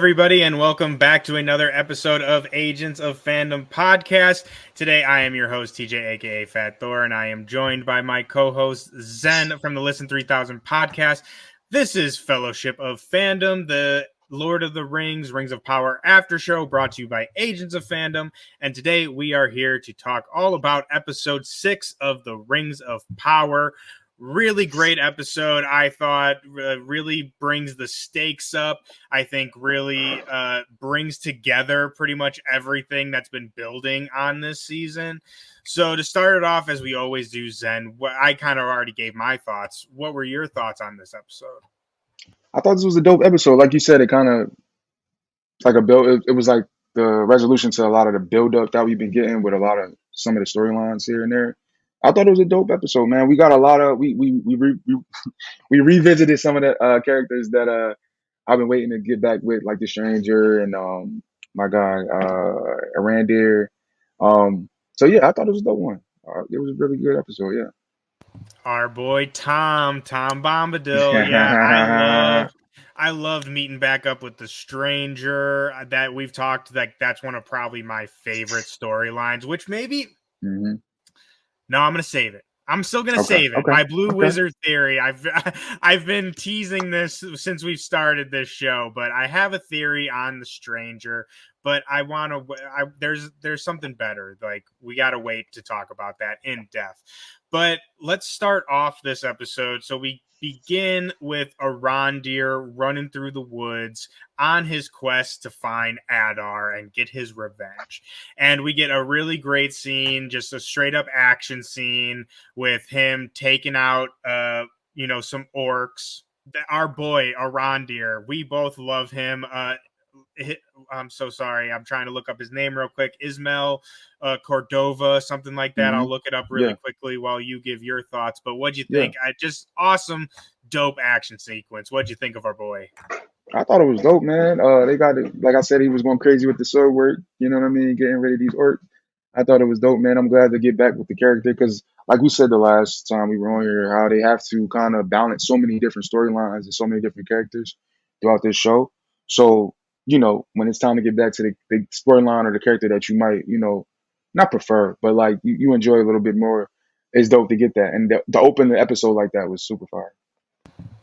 everybody, and welcome back to another episode of Agents of Fandom podcast. Today, I am your host, TJ, aka Fat Thor, and I am joined by my co-host, Zen from the Listen 3000 podcast. This is Fellowship of Fandom, the Lord of the Rings, Rings of Power after show brought to you by Agents of Fandom. And today, we are here to talk all about episode 6 of the Rings of Power. Really great episode, I thought. Really brings the stakes up. I think really brings together pretty much everything that's been building on this season. So to start it off, as we always do, Zen, I kind of already gave my thoughts. What were your thoughts on this episode? I thought this was a dope episode. Like you said, it kind of like a build. It was like the resolution to a lot of the build up that we've been getting with a lot of some of the storylines here and there. I thought it was a dope episode, man. We got a lot of we revisited some of the characters that I've been waiting to get back with, like the Stranger and my guy Arondir. So yeah, I thought it was a dope one. It was a really good episode. Yeah. Our boy Tom Bombadil. Yeah, I loved meeting back up with the Stranger. That we've talked, like that's one of probably my favorite storylines, which maybe no, I'm gonna save it. I'm still gonna save it. My Blue Wizard theory. I've been teasing this since we've started this show, but I have a theory on the Stranger. But I want to. There's something better. Like we gotta wait to talk about that in depth. But let's start off this episode. So we begin with Arondir running through the woods on his quest to find Adar and get his revenge. And we get a really great scene, just a straight up action scene with him taking out, some orcs. Our boy Arondir, we both love him. I'm so sorry. I'm trying to look up his name real quick. Ismael Cordova, something like that. I'll look it up really quickly while you give your thoughts. But what'd you think? Just awesome, dope action sequence. What'd you think of our boy? I thought it was dope, man. They got it. Like I said, he was going crazy with the sword work. You know what I mean? Getting rid of these orcs. I thought it was dope, man. I'm glad to get back with the character because, like we said the last time we were on here, how they have to kind of balance so many different storylines and so many different characters throughout this show. So, when it's time to get back to the storyline or the character that you might, not prefer, but like you enjoy a little bit more, it's dope to get that. And to open the episode like that was super fire.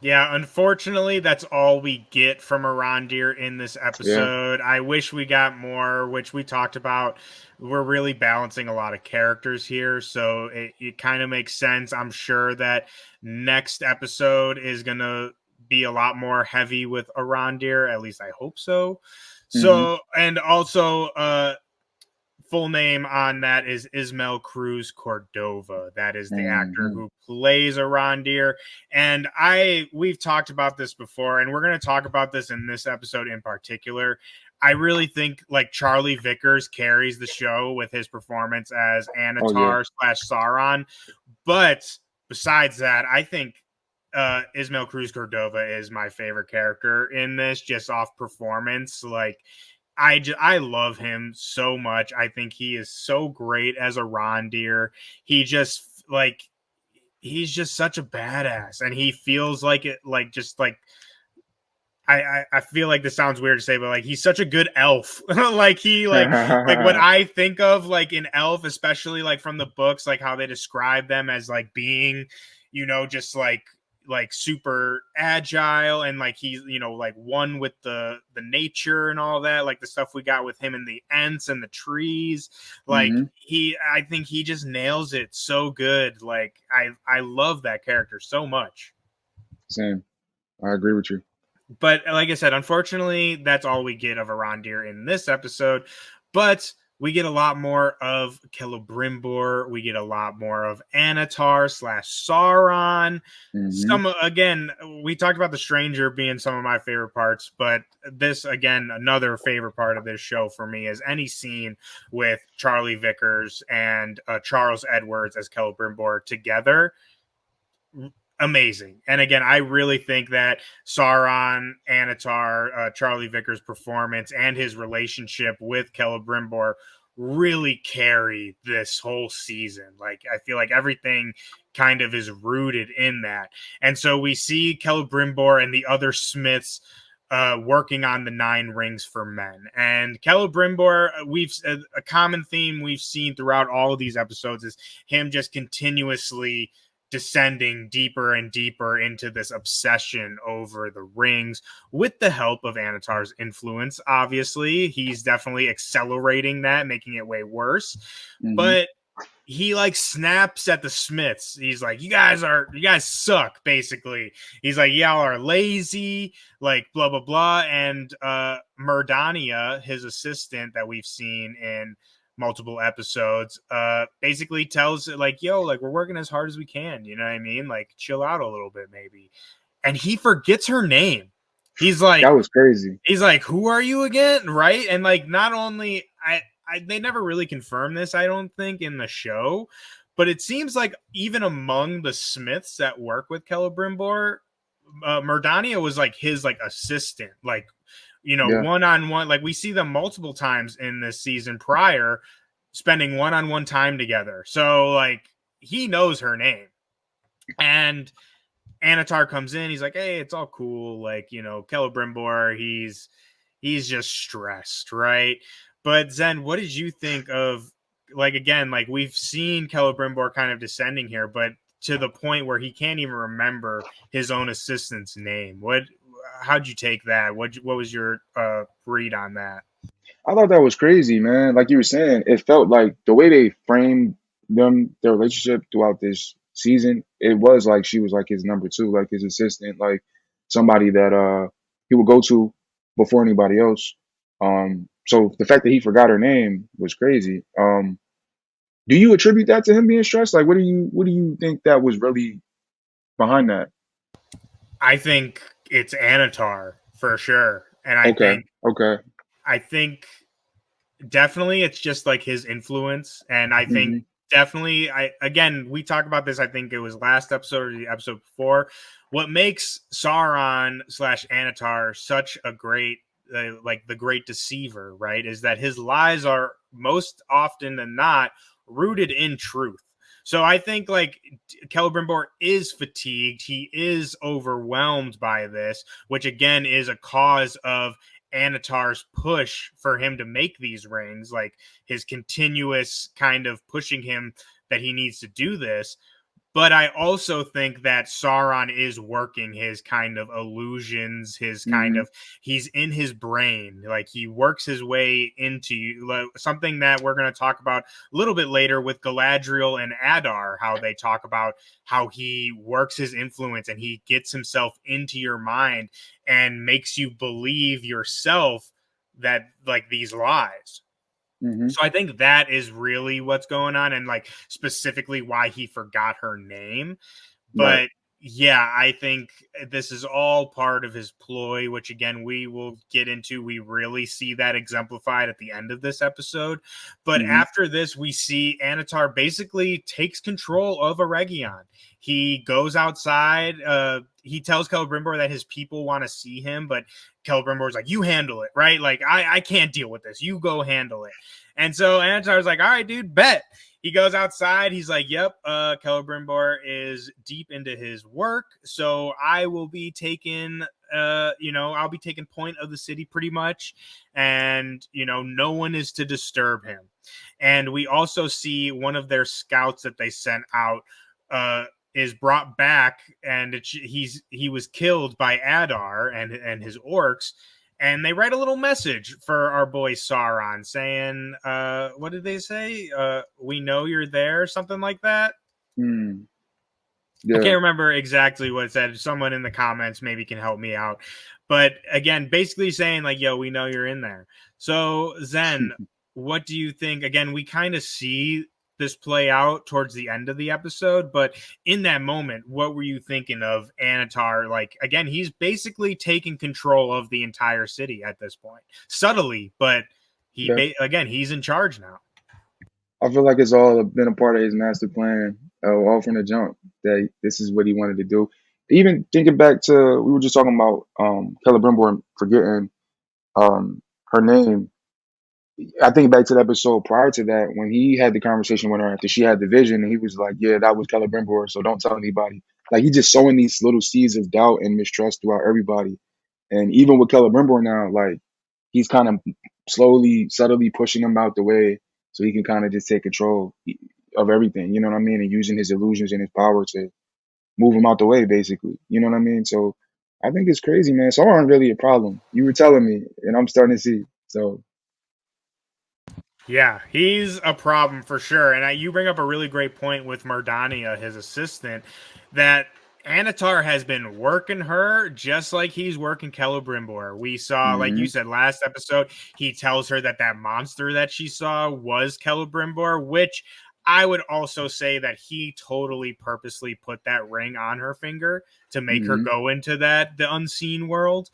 Yeah, unfortunately, that's all we get from Arondir in this episode. Yeah. I wish we got more, which we talked about. We're really balancing a lot of characters here, so it kind of makes sense. I'm sure that next episode is going to be a lot more heavy with Arondir. At least I hope so. So, and also, full name on that is Ismael Cruz Cordova. That is the actor who plays Arondir. And we've talked about this before, and we're going to talk about this in this episode in particular. I really think like Charlie Vickers carries the show with his performance as Anatar / Sauron. But besides that, I think Ismael Cruz Cordova is my favorite character in this, just off performance. Like, I love him so much. I think he is so great as Arondir. He's just such a badass, and he feels like it, like just like I feel like this sounds weird to say, but like he's such a good elf. Like he like what I think of like an elf, especially like from the books, like how they describe them as like being, just like super agile and like he's like one with the nature and all that, like the stuff we got with him in the Ents and the trees. Like I think he just nails it so good. Like I love that character so much. Same. I agree with you. But like I said, unfortunately, that's all we get of Arondir in this episode. But we get a lot more of Celebrimbor. We get a lot more of Anatar / Sauron. Again, we talked about the Stranger being some of my favorite parts, but this, again, another favorite part of this show for me is any scene with Charlie Vickers and Charles Edwards as Celebrimbor together. Amazing. And again, I really think that Sauron, Anatar, Charlie Vickers' performance and his relationship with Celebrimbor really carry this whole season. Like, I feel like everything kind of is rooted in that. And so we see Celebrimbor and the other Smiths working on the 9 rings for men. And Celebrimbor, we've a common theme we've seen throughout all of these episodes is him just continuously descending deeper and deeper into this obsession over the rings with the help of Anatar's influence. Obviously, he's definitely accelerating that, making it way worse. Mm-hmm. But he like snaps at the Smiths. He's like, you guys suck, basically. He's like, y'all are lazy, like blah blah blah. And Murdania, his assistant that we've seen in multiple episodes, basically tells it like, yo, like we're working as hard as we can, you know what I mean? Like chill out a little bit, maybe. And he forgets her name. He's like, that was crazy. He's like, who are you again? Right? And like, not only they never really confirmed this, I don't think, in the show, but it seems like even among the Smiths that work with Celebrimbor, Murdania was like his like assistant, like, you know, one-on-one. Like we see them multiple times in this season prior, spending one-on-one time together. So like he knows her name. And Anatar comes in, he's like, hey, it's all cool. Like, you know, Celebrimbor, he's just stressed, right? But Zen, what did you think of, like, again, like we've seen Celebrimbor kind of descending here, but to the point where he can't even remember his own assistant's name. How'd you take that? What was your read on that? I thought that was crazy, man. Like you were saying, it felt like the way they framed their relationship throughout this season, it was like she was like his number 2, like his assistant, like somebody that he would go to before anybody else. So the fact that he forgot her name was crazy. Do you attribute that to him being stressed? Like, what do you think that was really behind that? I think it's Anatar for sure, and I think definitely it's just like his influence, and I think definitely we talked about this, I think it was last episode or the episode before. What makes Sauron / Anatar such a great like the great deceiver, right, is that his lies are most often than not rooted in truth. So I think like Celebrimbor is fatigued. He is overwhelmed by this, which again is a cause of Anatar's push for him to make these rings, like his continuous kind of pushing him that he needs to do this. But I also think that Sauron is working his kind of illusions, his kind of, he's in his brain. Like he works his way into something that we're going to talk about a little bit later with Galadriel and Adar, how they talk about how he works his influence and he gets himself into your mind and makes you believe yourself that like these lies. So I think that is really what's going on, and like specifically why he forgot her name. But yeah, I think this is all part of his ploy, which again, we will get into. We really see that exemplified at the end of this episode. But after this, we see Anatar basically takes control of Eregion. He goes outside. He tells Celebrimbor that his people want to see him, but Celebrimbor's like, you handle it, right? Like, I can't deal with this. You go handle it. And so Anatar's like, all right, dude, bet. He goes outside. He's like, yep, Celebrimbor is deep into his work. So I will be taking, I'll be taking point of the city pretty much. And, no one is to disturb him. And we also see one of their scouts that they sent out is brought back, and he was killed by Adar and his orcs. And they write a little message for our boy Sauron saying, what did they say? We know you're there, something like that. Yeah. I can't remember exactly what it said. Someone in the comments maybe can help me out. But again, basically saying like, yo, we know you're in there. So Zen, what do you think? Again, we kind of see this play out towards the end of the episode, but in that moment, what were you thinking of Anatar? Like, again, he's basically taking control of the entire city at this point, subtly, but he's in charge now. I feel like it's all been a part of his master plan, all from the jump, that this is what he wanted to do. Even thinking back to, we were just talking about Celebrimbor forgetting her name. I think back to the episode prior to that when he had the conversation with her after she had the vision, and he was like, yeah, that was Celebrimbor, so don't tell anybody. Like, he's just sowing these little seeds of doubt and mistrust throughout everybody. And even with Celebrimbor now, like he's kind of slowly, subtly pushing him out the way so he can kind of just take control of everything. You know what I mean? And using his illusions and his power to move him out the way, basically. You know what I mean? So I think it's crazy, man. Sauron really a problem. You were telling me, and I'm starting to see. So Yeah, he's a problem for sure. And you bring up a really great point with Mardania, his assistant, that Anatar has been working her just like he's working Celebrimbor. We saw, like you hmm said last episode, he tells her that that monster that she saw was Celebrimbor, which I would also say that he totally purposely put that ring on her finger to make her hmm go into the unseen world.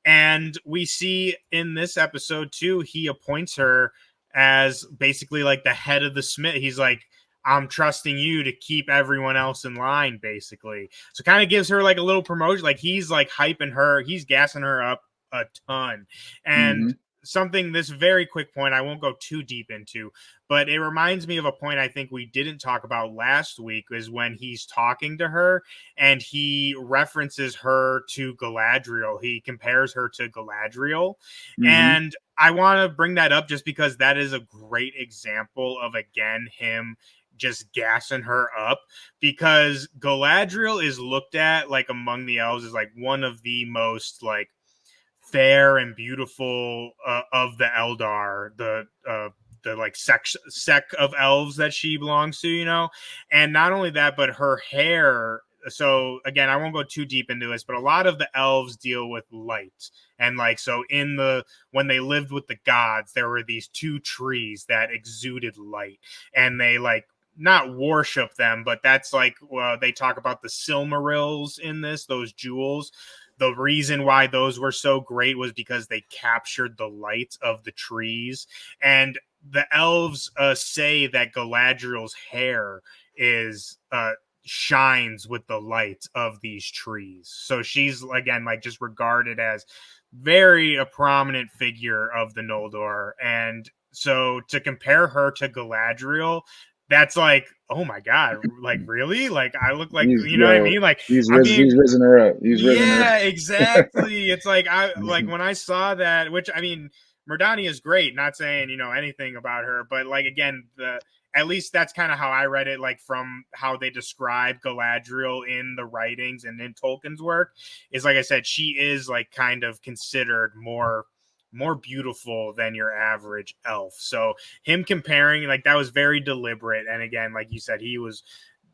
And we see in this episode too, he appoints her as basically like the head of the Smith. He's like, I'm trusting you to keep everyone else in line, basically. So kind of gives her like a little promotion. Like he's like hyping her, he's gassing her up a ton. And hmm something, this very quick point, I won't go too deep into, but it reminds me of a point I think we didn't talk about last week, is when he's talking to her and he references her to Galadriel. He compares her to Galadriel. hmm And I want to bring that up just because that is a great example of, again, him just gassing her up, because Galadriel is looked at like among the elves as like one of the most like fair and beautiful of the Eldar, the like sect of elves that she belongs to, you know. And not only that, but her hair. So again, I won't go too deep into this, but a lot of the elves deal with light. And like, so in the, when they lived with the gods, there were these two trees that exuded light, and they like not worship them, but that's like, they talk about the Silmarils in this, those jewels. The reason why those were so great was because they captured the light of the trees. And the elves say that Galadriel's hair is shines with the light of these trees. So she's again like just regarded as very a prominent figure of the Noldor. And so to compare her to Galadriel, that's like, oh my god, like really? Like I look like, he's you know what I yo, mean? Like I'm being, he's risen her up. He's risen her. yeah, exactly. It's like I like Mhm. when I saw that, which I mean, Mardani is great. Not saying anything about her, but like again, the at least that's kind of how I read it, like from how they describe Galadriel in the writings and in Tolkien's work. Is like I said, she is like kind of considered more beautiful than your average elf. So him comparing, like, that was very deliberate. And again, like you said, he was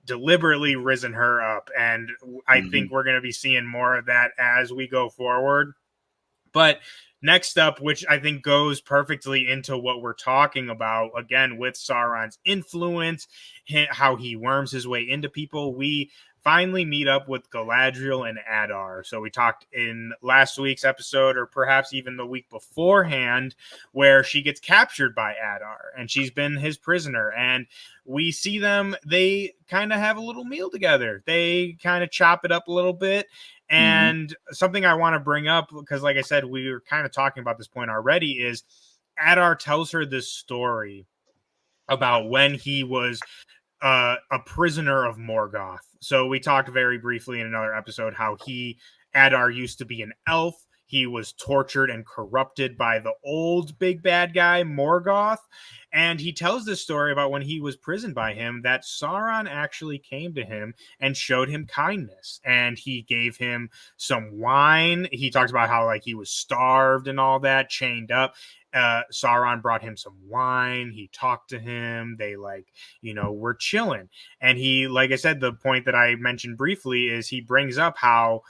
deliberately risen her up. And I think Mhm. we're going to be seeing more of that as we go forward. But next up, which I think goes perfectly into what we're talking about, again, with Sauron's influence, how he worms his way into people, we finally meet up with Galadriel and Adar. So we talked in last week's episode, or perhaps even the week beforehand, where she gets captured by Adar and she's been his prisoner. And we see them, they kind of have a little meal together. They kind of chop it up a little bit. Mhm. And something I want to bring up, because like I said, we were kind of talking about this point already, is Adar tells her this story about when he was a prisoner of Morgoth. So we talked very briefly in another episode how Adar used to be an elf. He was tortured and corrupted by the old big bad guy Morgoth. And he tells this story about when he was prisoned by him, that Sauron actually came to him and showed him kindness. And he gave him some wine. He talks about how like he was starved and all that, chained up. Sauron brought him some wine. He talked to him. They like, we're chilling. And he, like I said, the point that I mentioned briefly is he brings up how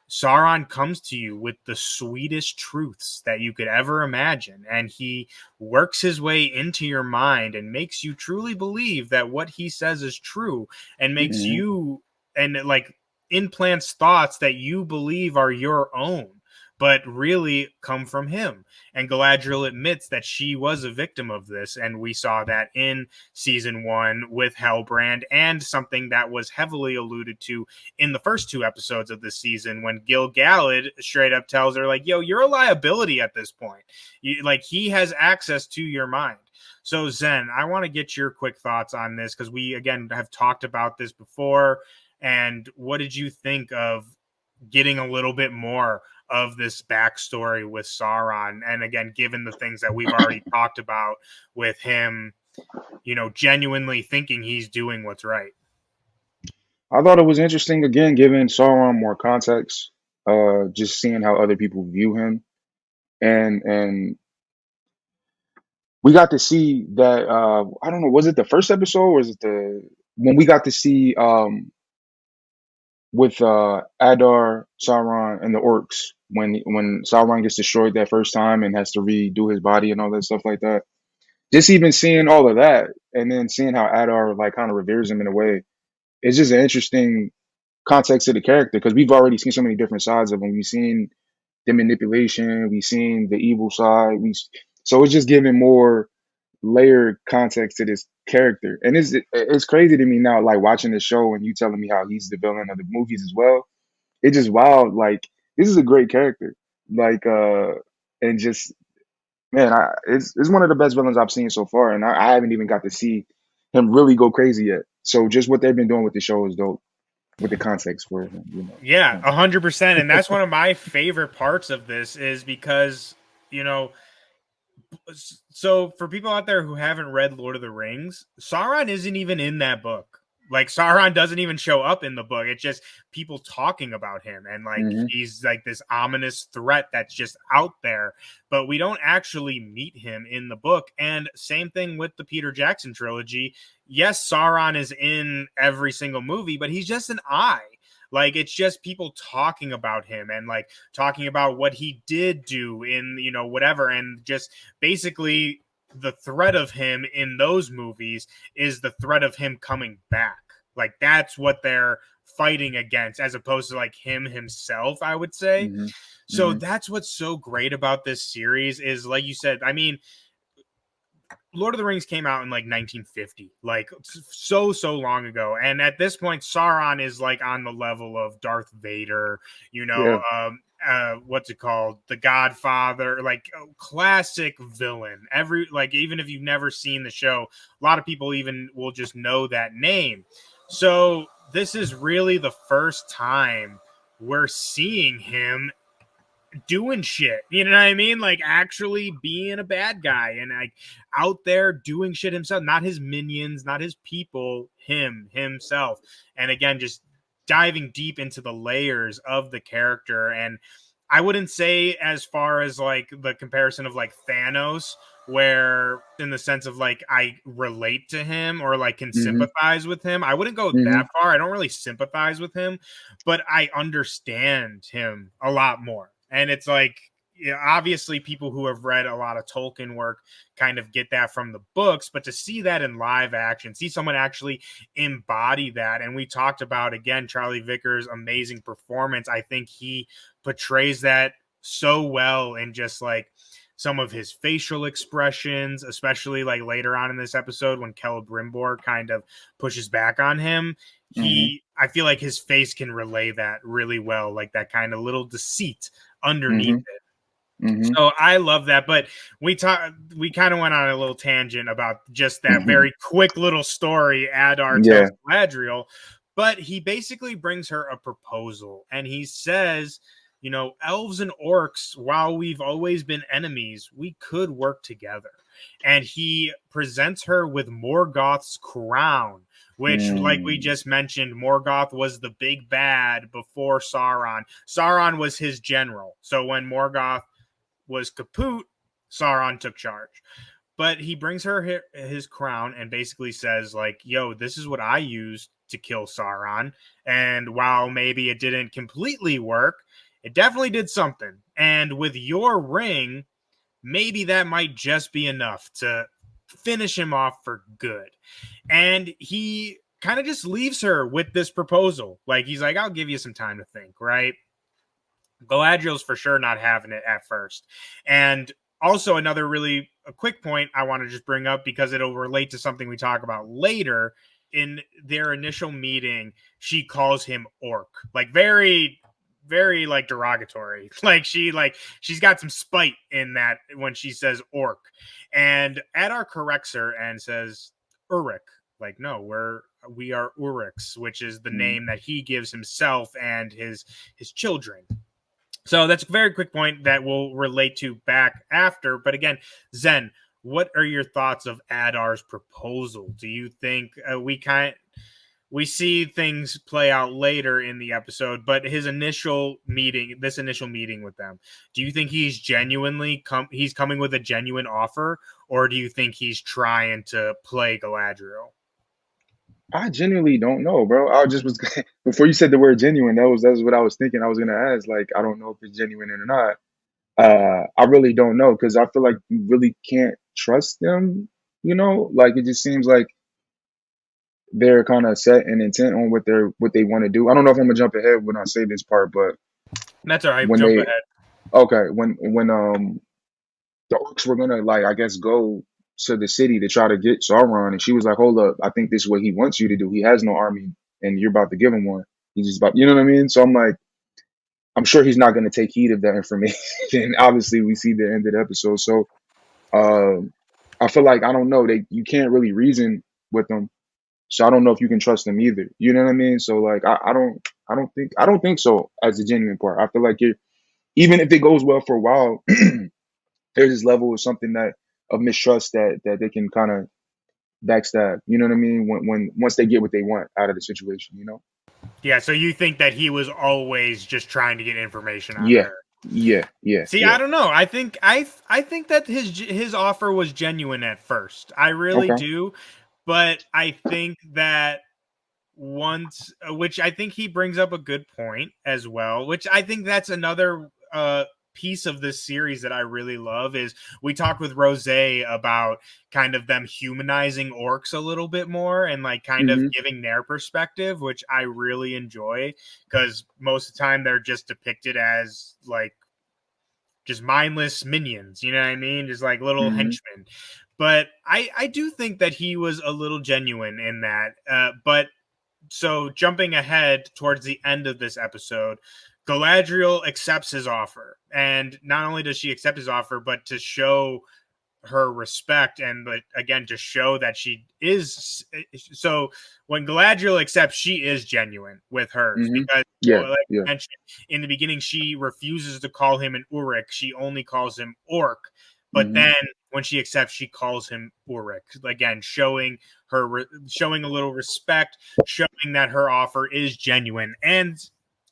Sauron comes to you with the sweetest truths that you could ever imagine. And he works his way into your mind and makes you truly believe that what he says is true, and makes Mhm. you, and like implants thoughts that you believe are your own, but really come from him. And Galadriel admits that she was a victim of this. And we saw that in season 1 with Hellbrand, and something that was heavily alluded to in the first 2 episodes of this season, when Gil-galad straight up tells her, like, yo, you're a liability at this point. Like, he has access to your mind. So, Zen, I want to get your quick thoughts on this, because we, again, have talked about this before. And what did you think of getting a little bit more of this backstory with Sauron. And again, given the things that we've already talked about with him, genuinely thinking he's doing what's right. I thought it was interesting again, giving Sauron more context, just seeing how other people view him, and we got to see that. I don't know, was it the first episode or was it the when we got to see with Adar, Sauron, and the orcs when Sauron gets destroyed that first time and has to redo his body and all that stuff like that. Just even seeing all of that, and then seeing how Adar like kind of reveres him in a way, it's just an interesting context to the character because we've already seen so many different sides of him. We've seen the manipulation, we've seen the evil side. So it's just giving more layered context to this character, and it's crazy to me now, like watching the show and you telling me how he's the villain of the movies as well. It's just wild. Like this is a great character. Like and just man, it's one of the best villains I've seen so far, and I haven't even got to see him really go crazy yet. So just what they've been doing with the show is dope, with the context for him, Yeah, 100%. And that's one of my favorite parts of this is because, so for people out there who haven't read Lord of the Rings, Sauron isn't even in that book. Like Sauron doesn't even show up in the book. It's just people talking about him and like Hmm. he's like this ominous threat that's just out there, but we don't actually meet him in the book. And same thing with the Peter Jackson trilogy. Yes, Sauron is in every single movie, but he's just an eye. Like it's just people talking about him and like talking about what he did do in, whatever. And just basically the threat of him in those movies is the threat of him coming back. Like that's what they're fighting against as opposed to like him himself, I would say. Hmm. So Hmm. that's what's so great about this series is like you said, I mean, Lord of the Rings came out in like 1950, like so long ago. And at this point, Sauron is like on the level of Darth Vader, Yeah. what's it called? The Godfather, like classic villain. Even if you've never seen the show, a lot of people even will just know that name. So this is really the first time we're seeing him doing shit. You know what I mean? Like actually being a bad guy and like out there doing shit himself, not his minions, not his people, himself. And again, just diving deep into the layers of the character. And I wouldn't say as far as like the comparison of like Thanos, where in the sense of like I relate to him or like can Hmm. sympathize with him. I wouldn't go Hmm. that far. I don't really sympathize with him, but I understand him a lot more. And it's like, obviously, people who have read a lot of Tolkien work kind of get that from the books, but to see that in live action, see someone actually embody that. And we talked about, again, Charlie Vickers' amazing performance. I think he portrays that so well in just like some of his facial expressions, especially like later on in this episode when Celebrimbor kind of pushes back on him. Hmm. I feel like his face can relay that really well, like that kind of little deceit underneath Hmm. it. Hmm. So I love that. But we kind of went on a little tangent about just that Hmm. very quick little story Adar Yeah. tells Galadriel. But he basically brings her a proposal and he says, elves and orcs, while we've always been enemies, we could work together. And he presents her with Morgoth's crown, which, like we Mm. just mentioned, Morgoth was the big bad before Sauron. Sauron was his general. So when Morgoth was kaput, Sauron took charge. But he brings her his crown and basically says, like, yo, this is what I used to kill Sauron. And while maybe it didn't completely work, it definitely did something. And with your ring, maybe that might just be enough to finish him off for good. And he kind of just leaves her with this proposal. Like, he's like, I'll give you some time to think, right? Galadriel's for sure not having it at first. And also another really a quick point I want to just bring up because it'll relate to something we talk about later. In their initial meeting, she calls him orc. Like very like derogatory. She's got some spite in that when she says orc. And Adar corrects her and says Urik. Like, no, we are Uriks, which is the Mm. name that he gives himself and his children. So that's a very quick point that we'll relate to back after. But again, Zen, what are your thoughts of Adar's proposal? Do you think we see things play out later in the episode, but this initial meeting with them, do you think he's he's coming with a genuine offer, or do you think he's trying to play Galadriel? I genuinely don't know, bro. I just was before you said the word genuine. That was what I was thinking. I was gonna ask. Like, I don't know if it's genuine or not. I really don't know because I feel like you really can't trust them. Like it just seems like they're kind of set and intent on what they want to do. I don't know if I'm gonna jump ahead when I say this part, but That's all right. when Jump they ahead. okay, when the orcs were gonna like I guess go to the city to try to get Sauron, and she was like, "Hold up, I think this is what he wants you to do. He has no army, and you're about to give him one. He's just about, you know what I mean?" So I'm like, I'm sure he's not gonna take heed of that information. And obviously, we see the end of the episode. So I feel like I don't know. You can't really reason with them. So I don't know if you can trust them either. You know what I mean? So like I don't think so as a genuine part. I feel like you're even if it goes well for a while, there's this level of something that of mistrust that they can kind of backstab. You know what I mean? When once they get what they want out of the situation. Yeah, so you think that he was always just trying to get information on Yeah, her? yeah, yeah, See, yeah. I don't know. I think that his offer was genuine at first. I really Okay. do, but I think that once, which I think he brings up a good point as well, which I think that's another piece of this series that I really love is we talked with Rose about kind of them humanizing orcs a little bit more and like kind of Mhm. giving their perspective, which I really enjoy because most of the time they're just depicted as like just mindless minions, you know what I mean? Just like little Mhm. henchmen. But I do think that he was a little genuine in that. But so jumping ahead towards the end of this episode, Galadriel accepts his offer. And not only does she accept his offer, but to show her respect and but again to show that she is so when Galadriel accepts she is genuine with hers Mhm. because Yeah. like Yeah. I mentioned in the beginning she refuses to call him an Uruk, she only calls him Orc, but Mhm. then when she accepts she calls him Uruk, again showing a little respect, showing that her offer is genuine. And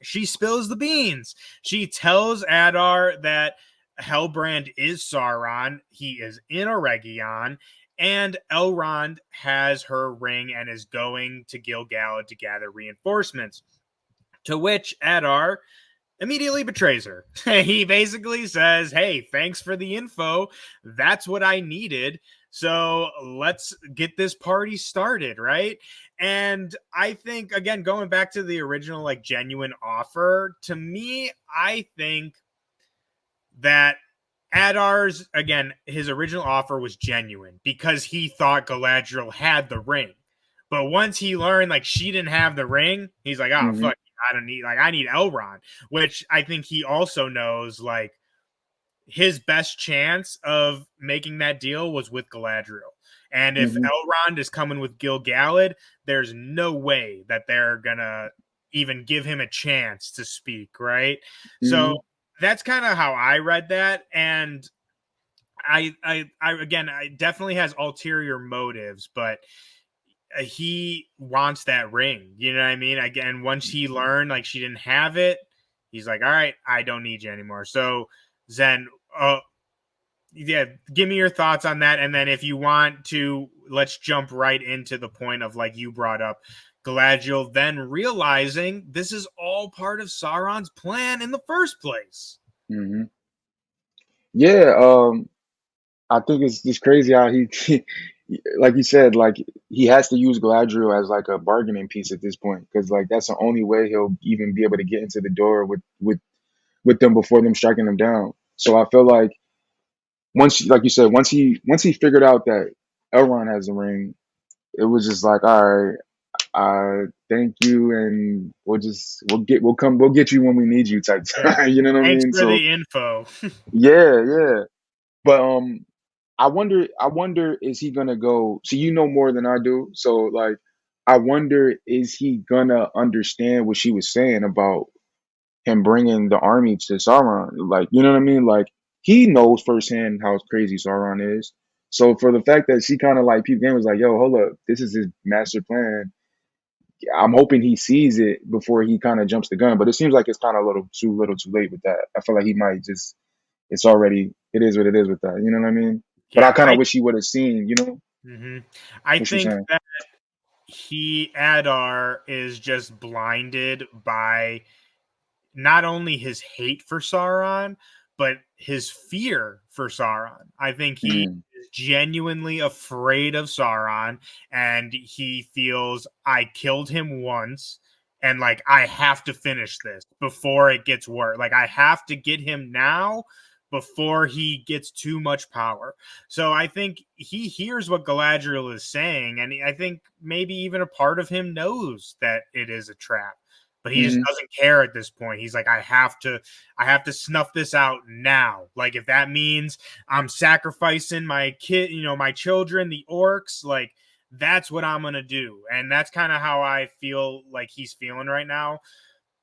she spills the beans. She tells Adar that Hellbrand is Sauron. He is in Eregion, and Elrond has her ring and is going to Gil-galad to gather reinforcements. To which Adar immediately betrays her. He basically says, "Hey, thanks for the info. That's what I needed. So let's get this party started, right?" And I think, again, going back to the original, like, genuine offer, to me, I think that Adar's again, his original offer was genuine because he thought Galadriel had the ring. But once he learned like she didn't have the ring, he's like, "Oh Mhm. fuck, I don't need I need Elrond," which I think he also knows like his best chance of making that deal was with Galadriel. And if Mhm. Elrond is coming with Gil-galad, there's no way that they're gonna even give him a chance to speak, right? So Mhm. that's kind of how I read that, and I again, I definitely has ulterior motives, but he wants that ring. You know what I mean? Again, once he learned like she didn't have it, he's like, "All right, I don't need you anymore." So Zen, yeah, give me your thoughts on that, and then if you want to, let's jump right into the point of like you brought up Galadriel then realizing this is all part of Sauron's plan in the first place. Mhm. Yeah. I think it's just crazy how like you said, like he has to use Galadriel as like a bargaining piece at this point because like that's the only way he'll even be able to get into the door with them before them striking them down. So I feel like like you said, once he figured out that Elrond has the ring, it was just like, all right, thank you, and we'll get you when we need you type Yeah. time. You know what I Thanks mean? for So the info. yeah, yeah. But I wonder, is he gonna go? See, you know more than I do, so like, I wonder, is he gonna understand what she was saying about him bringing the army to Sauron. Like, you know what I mean? Like, he knows firsthand how crazy Sauron is. So for the fact that she kind of like peep game was like, yo, hold up, this is his master plan. I'm hoping he sees it before he kind of jumps the gun. But it seems like it's kind of a little too late with that. I feel like he might just it's already it is what it is with that. You know what I mean? But I Yeah, kind of wish he would have seen. You know mhm. I what you think saying? that Adar is just blinded by not only his hate for Sauron, but his fear for Sauron. I think he Mm, is genuinely afraid of Sauron, and he feels I killed him once, and like I have to finish this before it gets worse. Like I have to get him now before he gets too much power. So I think he hears what Galadriel is saying, and I think maybe even a part of him knows that it is a trap, but he just mm-hmm, doesn't care at this point. He's like, I have to snuff this out now. Like if that means I'm sacrificing my kid, my children, the orcs, like that's what I'm gonna do. And that's kind of how I feel like he's feeling right now.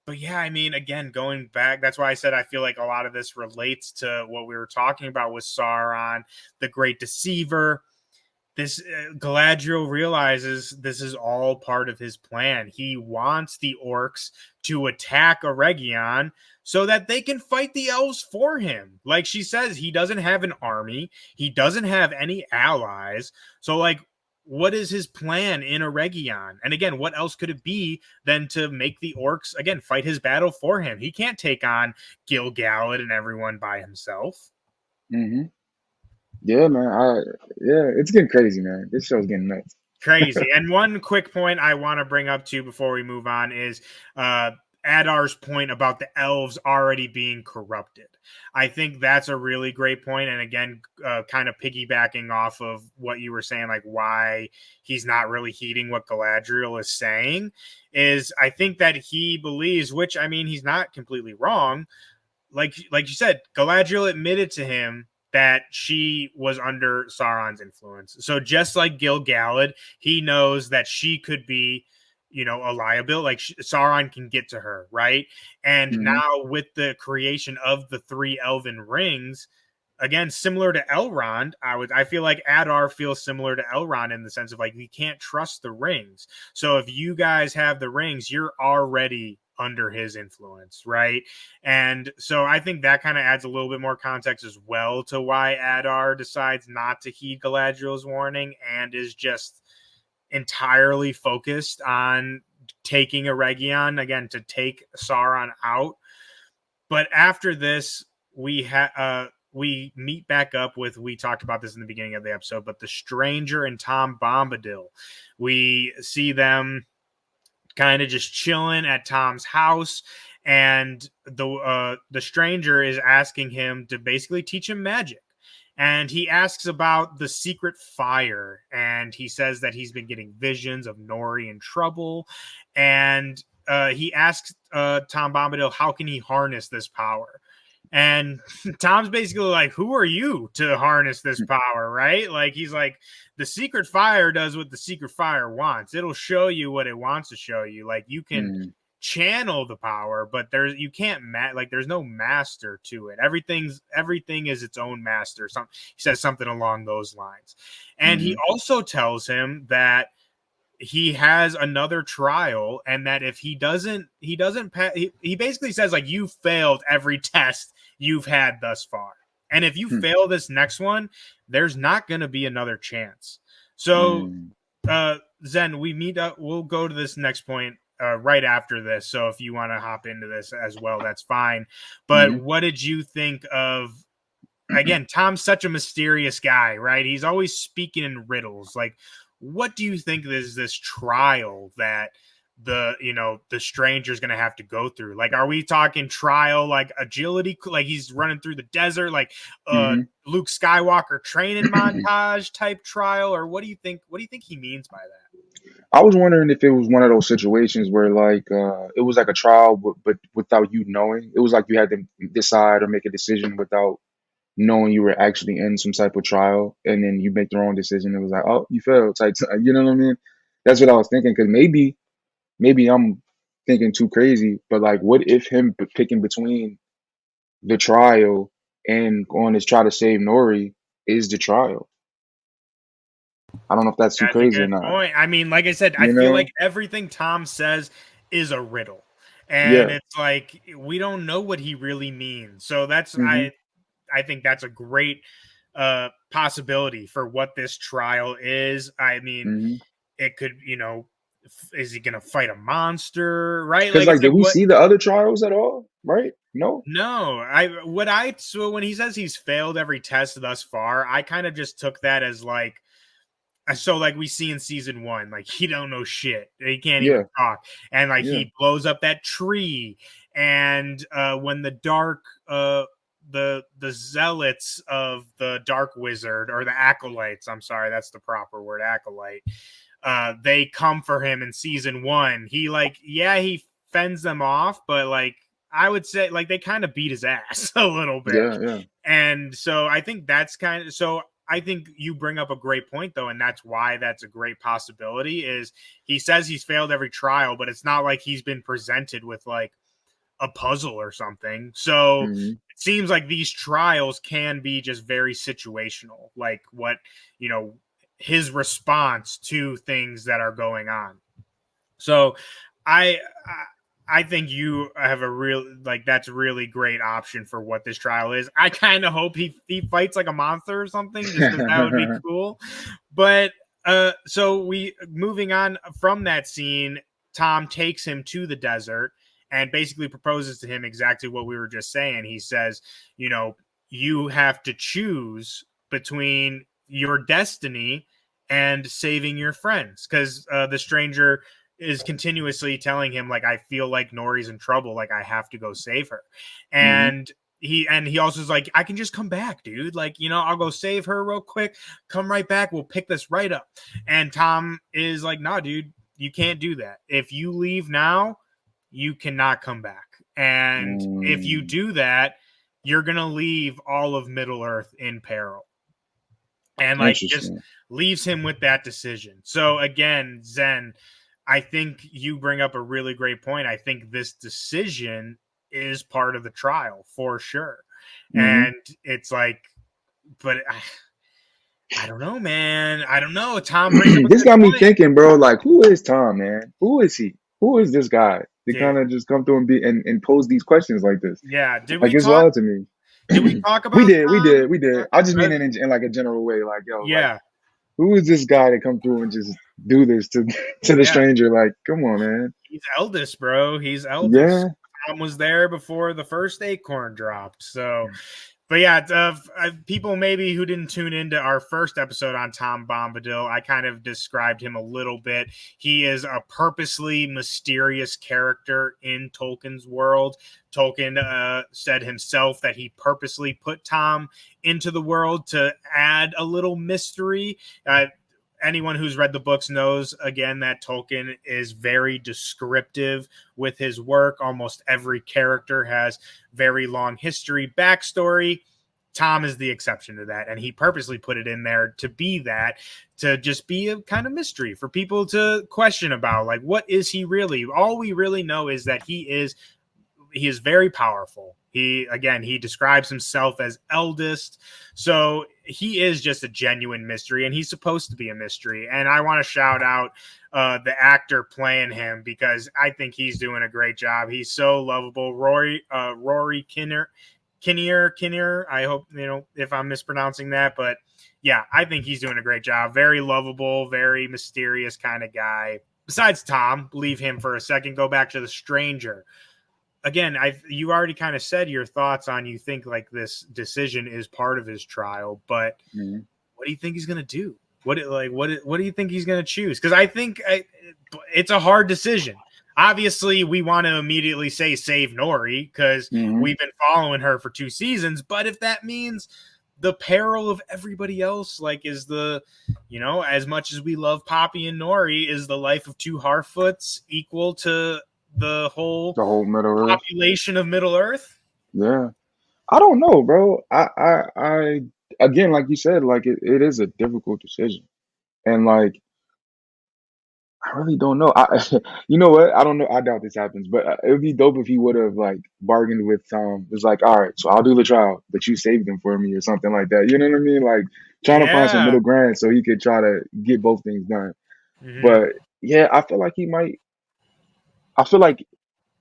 But yeah, I mean, again, going back, that's why I said I feel like a lot of this relates to what we were talking about with Sauron, the Great Deceiver. This Galadriel realizes this is all part of his plan. He wants the orcs to attack Eregion so that they can fight the elves for him. Like she says, he doesn't have an army, he doesn't have any allies. So, like, what is his plan in Eregion? And again, what else could it be than to make the orcs again fight his battle for him? He can't take on Gil-galad and everyone by himself. mm-hmm. Yeah, man. Yeah, it's getting crazy, man. This show's getting nuts. Crazy. And one quick point I want to bring up too before we move on is Adar's point about the elves already being corrupted. I think that's a really great point. And again, kind of piggybacking off of what you were saying, like why he's not really heeding what Galadriel is saying, is I think that he believes, which I mean, he's not completely wrong, like you said, Galadriel admitted to him that she was under Sauron's influence. So just like Gil-galad, he knows that she could be, a liability. Like Sauron can get to her, right? And Mm-hmm, now with the creation of the three elven rings, again, similar to Elrond, I feel like Adar feels similar to Elrond in the sense of like we can't trust the rings. So if you guys have the rings, you're already under his influence, right? And so I think that kind of adds a little bit more context as well to why Adar decides not to heed Galadriel's warning and is just entirely focused on taking Eregion again to take Sauron out. But after this, we meet back up with, we talked about this in the beginning of the episode, but the Stranger and Tom Bombadil. We see them kind of just chilling at Tom's house, and the stranger is asking him to basically teach him magic. And he asks about the secret fire, and he says that he's been getting visions of Nori in trouble. And he asks Tom Bombadil, how can he harness this power? And Tom's basically like, who are you to harness this power, right? Like, he's like, the secret fire does what the secret fire wants. It'll show you what it wants to show you. Like, you can mm-hmm, channel the power, but you can't like there's no master to it. Everything is its own master. He says something along those lines. And he mm-hmm, also tells him that he has another trial, and that if he doesn't pass, he basically says like, you failed every test you've had thus far, and if you fail this next one, there's not going to be another chance. So mm-hmm, Zen, we meet up, we'll go to this next point right after this, so if you want to hop into this as well, that's fine. But mm-hmm. what did you think of, again, Tom's such a mysterious guy, right? He's always speaking in riddles. Like, what do you think is this trial that the stranger's gonna have to go through? Like, are we talking trial like agility, like he's running through the desert, like Luke Skywalker training montage type trial, or what do you think he means by that? I was wondering if it was one of those situations where like it was like a trial, but without you knowing. It was like you had to decide or make a decision without knowing you were actually in some type of trial, and then you make the wrong decision. It was like, oh, you failed, type. You know what I mean? That's what I was thinking. Because maybe I'm thinking too crazy, but like, what if him picking between the trial and going to try to save Nori is the trial? I don't know if that's too That's a crazy or good not. point. I mean, like I said, I You feel like know? everything Tom says is a riddle. And Yeah. it's like we don't know what he really means. So that's Hmm. I think that's a great possibility for what this trial is. I mean, Hmm. it could, is he going to fight a monster, right? Because Like like, it's did like we what see the other trials at all? Right? No. no, so when he says he's failed every test thus far, I kind of just took that as like so like we see in season 1, like he don't know shit. He can't even Yeah. talk. And like Yeah. he blows up that tree. And when the dark the zealots of the dark wizard or the acolytes, I'm sorry, that's the proper word, acolyte. They come for him in season 1. He like, yeah, he fends them off, but like I would say like they kind of beat his ass a little bit. Yeah. Yeah. And so I think that's kind of so I think you bring up a great point though, and that's why that's a great possibility. Is he says he's failed every trial, but it's not like he's been presented with like a puzzle or something. So Hmm. it seems like these trials can be just very situational, like what you know his response to things that are going on. So I think you have a real like that's a really great option for what this trial is. I kind of hope he fights like a monster or something just because that would be cool. But so we moving on from that scene, Tom takes him to the desert and basically proposes to him exactly what we were just saying. He says, you have to choose between your destiny and saving your friends because the stranger is continuously telling him like I feel like Nori's in trouble, like I have to go save her. Hmm. And he also is like I can just come back, dude. Like, I'll go save her real quick, come right back, we'll pick this right up. And Tom is like, "Nah, dude, you can't do that. If you leave now, you cannot come back. And if you Mm, do that, you're going to leave all of Middle-earth in peril." And like just interesting. leaves him with that decision. So again, Zen, I think you bring up a really great point. I think this decision is part of the trial for sure. Hmm. And it's like, but I don't know, man. I don't know. Tom brings up a This good got me point, thinking, bro. Like, who is Tom, man? Who is he? Who is this guy to dude. kind of just come through and and pose these questions like this? Yeah. Like, it's wild to me. Did we talk We about did, we Tom? did, we did. I just Uh, mean it in like a general way. Like, yo, like, yeah. who is this guy to come through and just do this to to the Yeah. stranger? Like, come on, man. He's eldest, bro. He's eldest. Yeah. Tom was there before the first acorn dropped. So, but yeah, people maybe who didn't tune into our first episode on Tom Bombadil, I kind of described him a little bit. He is a purposely mysterious character in Tolkien's world. Tolkien said himself that he purposely put Tom into the world to add a little mystery. Anyone who's read the books knows again that Tolkien is very descriptive with his work. Almost every character has very long history, backstory. Tom is the exception to that, and he purposely put it in there to be that, to just be a kind of mystery for people to question about, like, what is he really? All we really know is that he is very powerful. He describes himself as eldest, so he is just a genuine mystery, and he's supposed to be a mystery. And I want to shout out the actor playing him because I think he's doing a great job. He's so lovable. Rory Kinnear. I hope if I'm mispronouncing that, but yeah, I think he's doing a great job. Very lovable, very mysterious kind of guy. Besides Tom, leave him for a second. Go back to the stranger again. You already kind of said your thoughts on you think like this decision is part of his trial, but Mhm. what do you think he's gonna do? What do you think he's gonna choose? Because I think it's a hard decision. Obviously, we want to immediately say save Nori because Mhm. we've been following her for 2 seasons. But if that means the peril of everybody else, like is as much as we love Poppy and Nori, is the life of two Harfoots equal to the whole The whole Middle Earth. population of Middle Earth? Yeah. I don't know, bro. I again, like you said, like it is a difficult decision. And like I really don't know. You know what? I don't know. I doubt this happens, but it would be dope if he would have like bargained with Tom. It was like, all right, so I'll do the trial, but you saved him for me or something like that. You know what I mean? Like trying to find some Yeah. middle ground so he could try to get both things done. Hmm. But yeah, I feel like he might. I feel like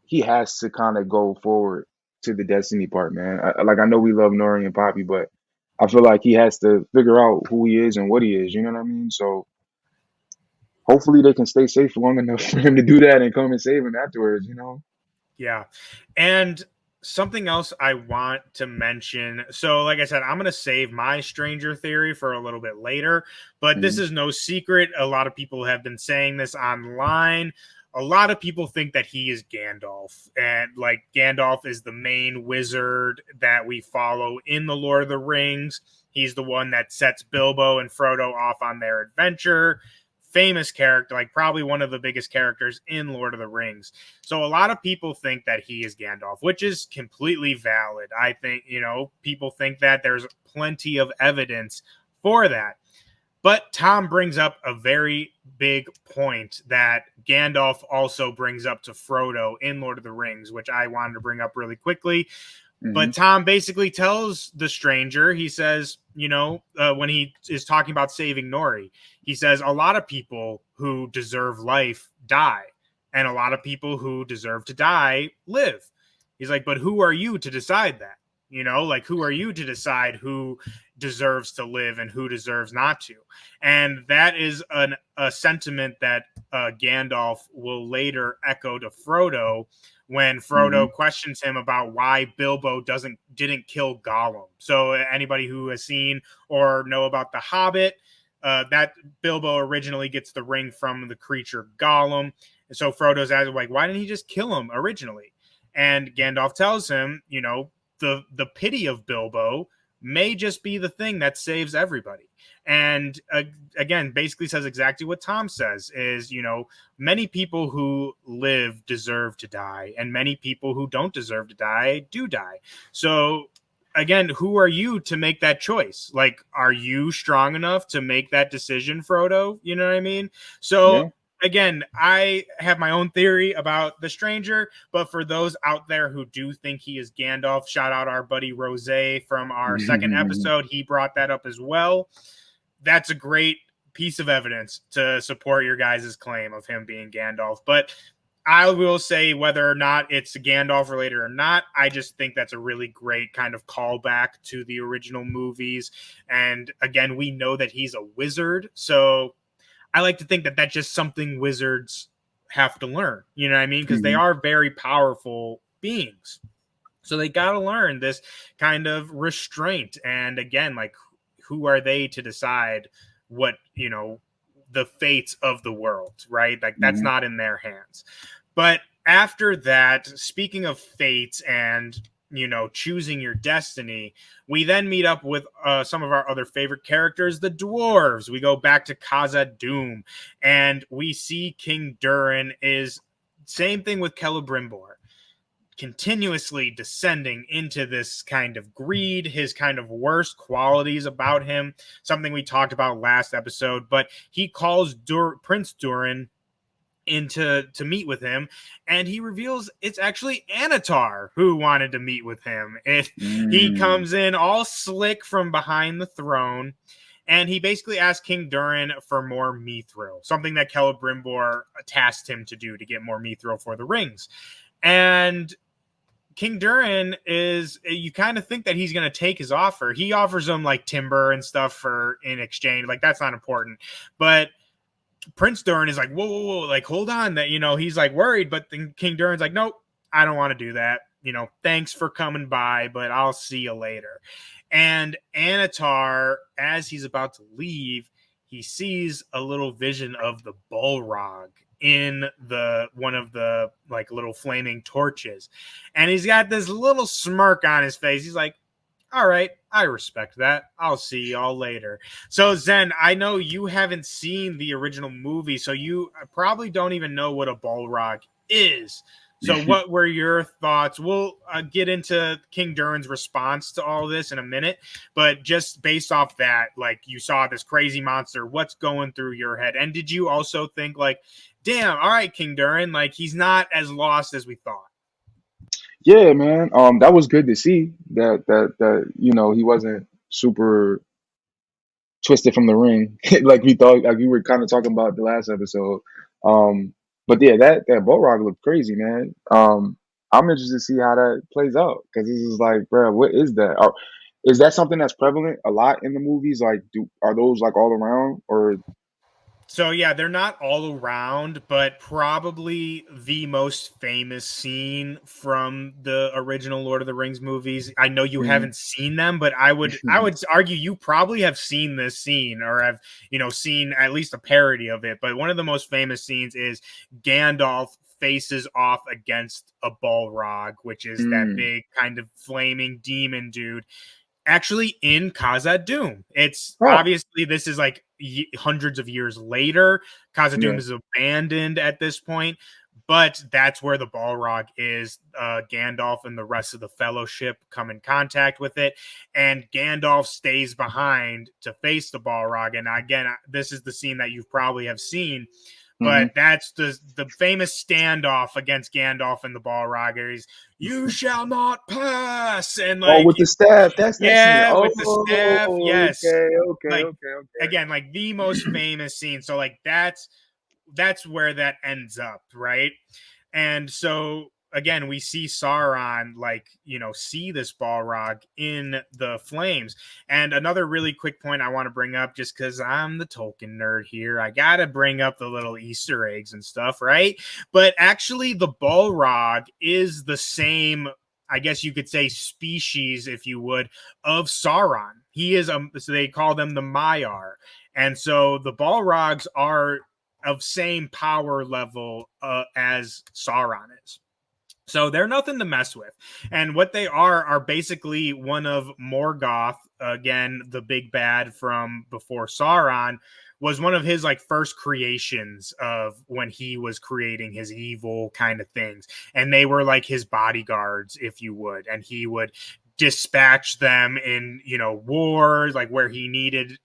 he has to kind of go forward to the destiny part, man. Like I know we love Nori and Poppy, but I feel like he has to figure out who he is and what he is. You know what I mean? So hopefully they can stay safe long enough for him to do that and come and save him afterwards. You know? Yeah. And something else I want to mention. So, like I said, I'm going to save my Stranger theory for a little bit later, but this Hmm. is no secret. A lot of people have been saying this online. A lot of people think that he is Gandalf, and like Gandalf is the main wizard that we follow in the Lord of the Rings. He's the one that sets Bilbo and Frodo off on their adventure. Famous character, like probably one of the biggest characters in Lord of the Rings. So a lot of people think that he is Gandalf, which is completely valid. I think, people think that there's plenty of evidence for that. But Tom brings up a very big point that Gandalf also brings up to Frodo in Lord of the Rings, which I wanted to bring up really quickly. Hmm. But Tom basically tells the stranger, he says, when he is talking about saving Nori, he says, a lot of people who deserve life die, and a lot of people who deserve to die live. He's like, but who are you to decide that? Like, who are you to decide who deserves to live and who deserves not to? And that is a sentiment that Gandalf will later echo to Frodo when Hmm. Frodo questions him about why Bilbo didn't kill Gollum. So anybody who has seen or know about The Hobbit, that Bilbo originally gets the ring from the creature Gollum. And so Frodo's asking, like, why didn't he just kill him originally? And Gandalf tells him, the pity of Bilbo may just be the thing that saves everybody. And again, basically says exactly what Tom says is, many people who live deserve to die, and many people who don't deserve to die do die. So again, who are you to make that choice? Like, are you strong enough to make that decision, Frodo? You know what I mean? So Yeah. again, I have my own theory about the stranger, but for those out there who do think he is Gandalf, shout out our buddy Rose from our second episode. He brought that up as well. That's a great piece of evidence to support your guys' claim of him being Gandalf. But I will say whether or not it's Gandalf related or not, I just think that's a really great kind of callback to the original movies. And again, we know that he's a wizard, so I like to think that that's just something wizards have to learn. You know what I mean? Because they Hmm. are very powerful beings. So they got to learn this kind of restraint. And again, like, who are they to decide what, the fates of the world, right? Like, that's Hmm. not in their hands. But after that, speaking of fates and, choosing your destiny, we then meet up with some of our other favorite characters, the dwarves. We go back to Khazad-Dúm, and we see King Durin is same thing with Celebrimbor, continuously descending into this kind of greed, his kind of worst qualities about him, something we talked about last episode. But he calls Prince Durin to meet with him, and he reveals it's actually Anatar who wanted to meet with him. He Mm. comes in all slick from behind the throne, and he basically asks King Durin for more mithril, something that Celebrimbor tasked him to do to get more mithril for the rings. And King Durin is, you kind of think that he's going to take his offer. He offers him like timber and stuff for in exchange. Like, that's not important. But Prince Durin is like, whoa, whoa, whoa, like, hold on, that, he's like worried, but then King Durin's like, nope, I don't want to do that. Thanks for coming by, but I'll see you later. And Anatar, as he's about to leave, he sees a little vision of the Balrog in the one of the like little flaming torches, and he's got this little smirk on his face. He's like, all right, I respect that. I'll see y'all later. So, Zen, I know you haven't seen the original movie, so you probably don't even know what a Balrog is. So, what were your thoughts? We'll get into King Durin's response to all this in a minute, but just based off that, like you saw this crazy monster, what's going through your head? And did you also think like, damn, all right, King Durin, like he's not as lost as we thought? Yeah, man. That was good to see that he wasn't super twisted from the ring like we thought, like we were kind of talking about the last episode. Um, but yeah, that Balrog looked crazy, man. I'm interested to see how that plays out because this is like, bro, what is that? Is that something that's prevalent a lot in the movies? Like, are those like all around or? So yeah, they're not all around, but probably the most famous scene from the original Lord of the Rings movies. I know you Mhm. haven't seen them, but I would argue you probably have seen this scene or have, seen at least a parody of it. But one of the most famous scenes is Gandalf faces off against a Balrog, which is that Mm. big kind of flaming demon dude actually in Khazad-Dúm. It's Oh, obviously this is like hundreds of years later. Khazad-Dúm yeah. is abandoned at this point, but that's where the Balrog is. Gandalf and the rest of the Fellowship come in contact with it, and Gandalf stays behind to face the Balrog. And again, this is the scene that you probably have seen. Hmm. But that's the famous standoff against Gandalf and the Balrog. You shall not pass, and Oh, like with the staff. That's that scene. yeah, with the staff. Oh, Yes. okay, okay, Like okay, again, like the most okay. famous scene. So like that's where that ends up, right? And so again, we see Sauron like, see this Balrog in the flames. And another really quick point I want to bring up, just because I'm the Tolkien nerd here, I gotta bring up the little Easter eggs and stuff, right? But actually, the Balrog is the same, I guess you could say, species, if you would, of Sauron. He is so they call them the Maiar. And so the Balrogs are of same power level as Sauron is. So they're nothing to mess with. And what they are basically one of Morgoth, again, the big bad from before Sauron, was one of his like first creations of when he was creating his evil kind of things. And they were like his bodyguards, if you would. And he would dispatch them in, wars, like where he needed,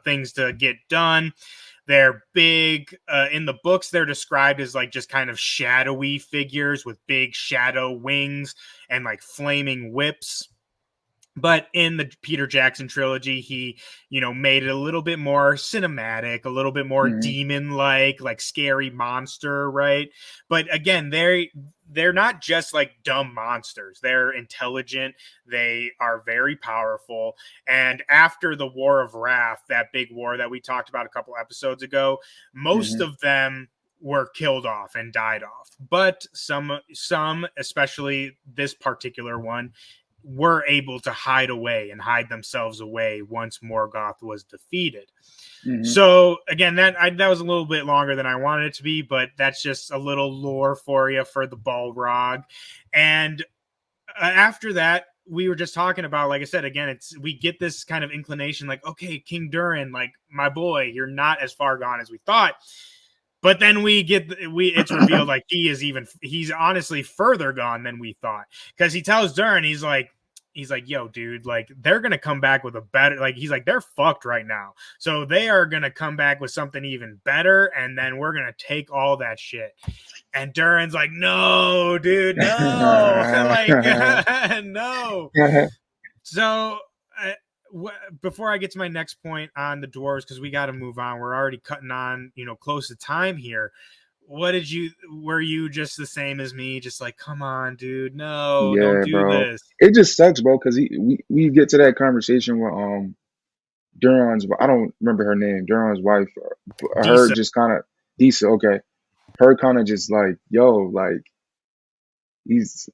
things to get done. They're big. In the books, they're described as like just kind of shadowy figures with big shadow wings and like flaming whips. But in the Peter Jackson trilogy, he, made it a little bit more cinematic, a little bit more Hmm. demon like scary monster, right? But again, they're not just like dumb monsters. They're intelligent. They are very powerful. And after the War of Wrath, that big war that we talked about a couple episodes ago, most Hmm. of them were killed off and died off. But some, especially this particular one, were able to hide away and hide themselves away once Morgoth was defeated. Hmm. So again, that was a little bit longer than I wanted it to be, but that's just a little lore for you for the Balrog. And after that, we were just talking about, like I said, again, we get this kind of inclination, like, okay, King Durin, like my boy, you're not as far gone as we thought. But then it's revealed like he's honestly further gone than we thought, because he tells Durin, he's like, yo, dude, like they're gonna come back with a better, like he's like, they're fucked right now, so they are gonna come back with something even better, and then we're gonna take all that shit. And Durin's like, no, dude, no, like no. So, uh, before I get to my next point on the dwarves, because we got to move on, we're already cutting on, close to time here. Were you just the same as me? Just like, come on, dude, no, don't Yeah, do bro. this. It just sucks, bro, because we get to that conversation with Duron's. I don't remember her name. Duron's wife. Her Decent. just kind of decent. Okay, her kind of just like, yo, like he's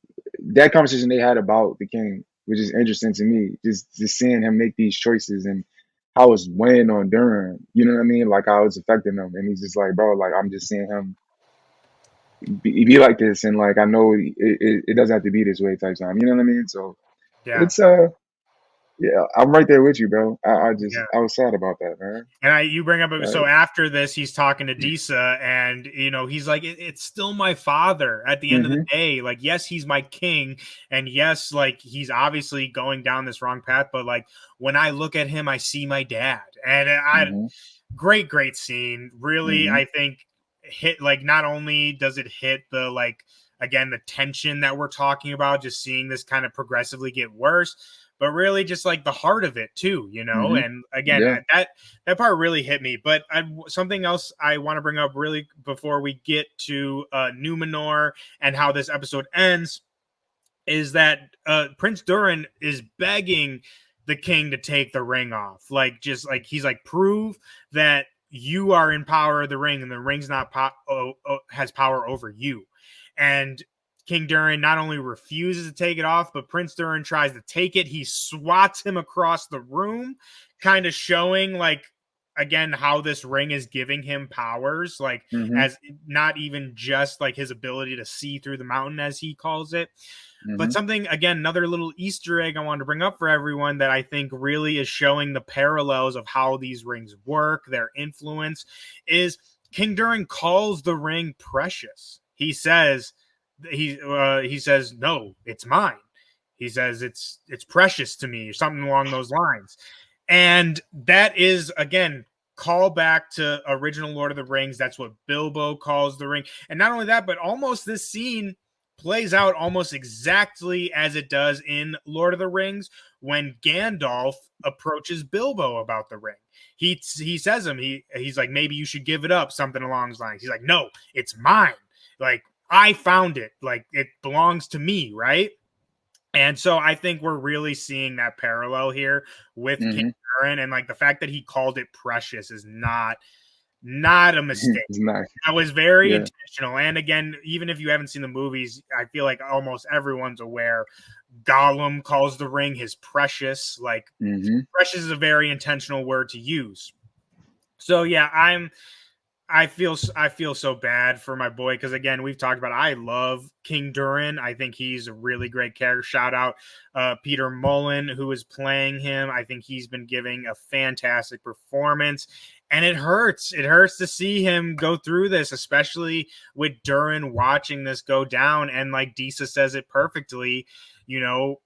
that conversation they had about the king, which is interesting to me. Just seeing him make these choices and how it's weighing on Duran. You know what I mean? Like how it's affecting him, and he's just like, bro, like I'm just seeing him be like this, and like I know it doesn't have to be this way type time. You know what I mean? So Yeah. it's. Yeah, I'm right there with you, bro. Yeah. I was sad about that, man. And you bring up so Like, after this, he's talking to Disa, and he's like, it's still my father at the end of the mm-hmm, day. Like, yes, he's my king, and yes, like he's obviously going down this wrong path, but like when I look at him, I see my dad, and I mm-hmm, great scene. Really, mm-hmm, I think hit like not only does it hit the like again the tension that we're talking about, just seeing this kind of progressively get worse, but really just like the heart of it too, mm-hmm. and again Yeah. that part really hit me. But something else I want to bring up really before we get to Numenor and how this episode ends is that Prince Durin is begging the king to take the ring off. Like, just like he's like, prove that you are in power of the ring, and the ring's not has power over you. And King Durin not only refuses to take it off, but Prince Durin tries to take it. He swats him across the room, kind of showing like again how this ring is giving him powers, like Mm-hmm, as not even just like his ability to see through the mountain as he calls it, but mm-hmm, something, again, another little Easter egg I wanted to bring up for everyone that I think really is showing the parallels of how these rings work, their influence, is King Durin calls the ring precious. He says no, it's mine. He says it's precious to me, or something along those lines. And that is again call back to original Lord of the Rings. That's what Bilbo calls the ring. And not only that, but almost this scene plays out almost exactly as it does in Lord of the Rings when Gandalf approaches Bilbo about the ring. He says he's like, maybe you should give it up, something along those lines. He's like, no, it's mine. Like, I found it. Like, it belongs to me, right? And so I think we're really seeing that parallel here with King mm-hmm. Durin, and like the fact that he called it precious is not a mistake. It's nice. That was very Yeah. intentional. And again, even if you haven't seen the movies, I feel like almost everyone's aware. Gollum calls the ring his precious. Like, Mm-hmm. precious is a very intentional word to use. So yeah, I feel so bad for my boy because again we've talked about I love King Durin. I think he's a really great character. Shout out Peter Mullen who is playing him. I think he's been giving a fantastic performance, and it hurts. It hurts to see him go through this, especially with Durin watching this go down. And like Disa says it perfectly, you know,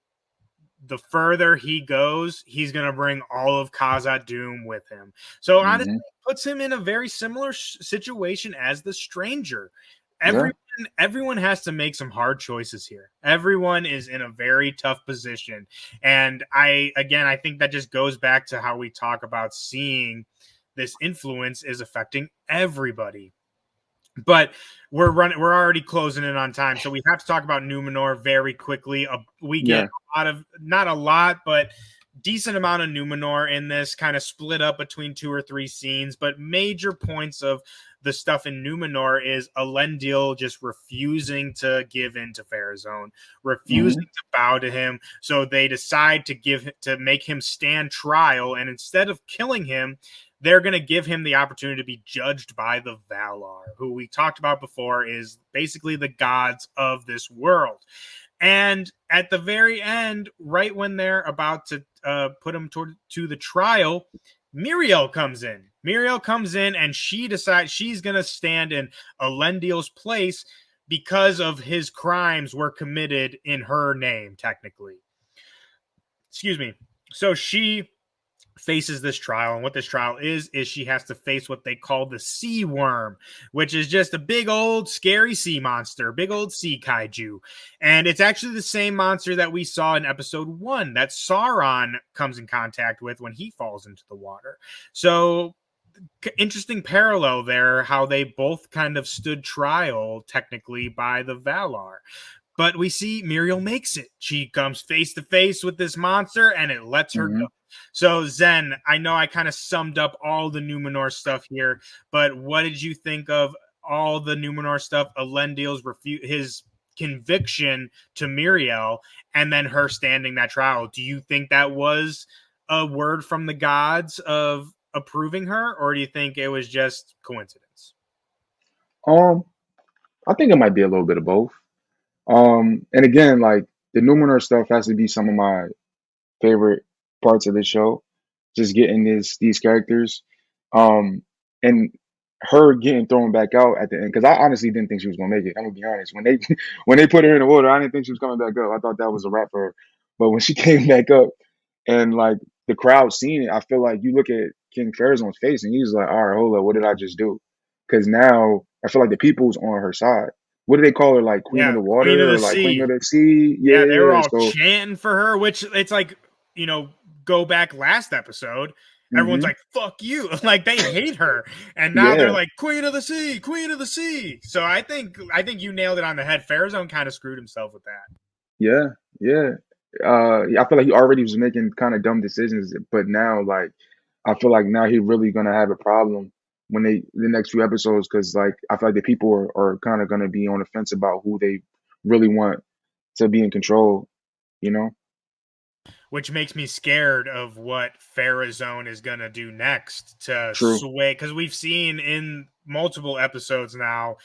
the further he goes, he's going to bring all of Khazad-Dúm with him. So honestly, Mm-hmm. it puts him in a very similar situation as the Stranger. Yeah. Everyone, everyone has to make some hard choices here. Everyone is in a very tough position, and I think that just goes back to how we talk about seeing this influence is affecting everybody. But we're already closing in on time, so we have to talk about Numenor very quickly. We get Yeah. a lot of, not a lot, but decent amount of Numenor in this, kind of split up between 2 or 3 scenes. But major points of the stuff in Numenor is Elendil just refusing to give in to Farazone, Mm-hmm. refusing to bow to him. So they decide to make him stand trial, and instead of killing him, they're going to give him the opportunity to be judged by the Valar, who we talked about before is basically the gods of this world. And at the very end, right when they're about to put him to the trial, Miriel comes in. Miriel comes in and she decides she's going to stand in Elendil's place because of his crimes were committed in her name, technically. Excuse me. So she faces this trial, and what this trial is she has to face what they call the sea worm, which is just a big old scary sea monster, big old sea kaiju. And it's actually the same monster that we saw in episode 1 that Sauron comes in contact with when he falls into the water. So interesting parallel there, how they both kind of stood trial technically by the Valar. But we see Muriel makes it. She comes face to face with this monster and it lets her Mm-hmm. go. So, Zen, I know I kind of summed up all the Numenor stuff here, but what did you think of all the Numenor stuff? Elendil's his conviction to Muriel, and then her standing that trial. Do you think that was a word from the gods of approving her, or do you think it was just coincidence? Um, I think it might be a little bit of both. And again, like the Numenor stuff has to be some of my favorite parts of the show, just getting these characters, um, and her getting thrown back out at the end. Because I honestly didn't think she was gonna make it. I'm gonna be honest. When they when they put her in the water, I didn't think she was coming back up. I thought that was a wrap for her. But when she came back up, and like the crowd seeing it, I feel like you look at King Pharazôn's face, and he's like, "All right, hold up, what did I just do?" Because now I feel like the people's on her side. What do they call her? Like Queen of Yeah, the Queen of Water the or like Queen of Sea. the Sea? Yeah, they were Yeah. all So, chanting for her, which it's like, go back last episode. Everyone's hmm like, fuck you. Like they hate her. And now they're yeah, like, Queen of the Sea, Queen of the Sea. So I think you nailed it on the head. Pharazôn kind of screwed himself with that. yeah, yeah. I feel like he already was making kind of dumb decisions, but now, like, I feel like now he really gonna have a problem when the next few episodes, because like I feel like the people are kind of gonna be on the fence about who they really want to be in control. You know? Which makes me scared of what Pharazôn is going to do next to True. sway. Because we've seen in multiple episodes now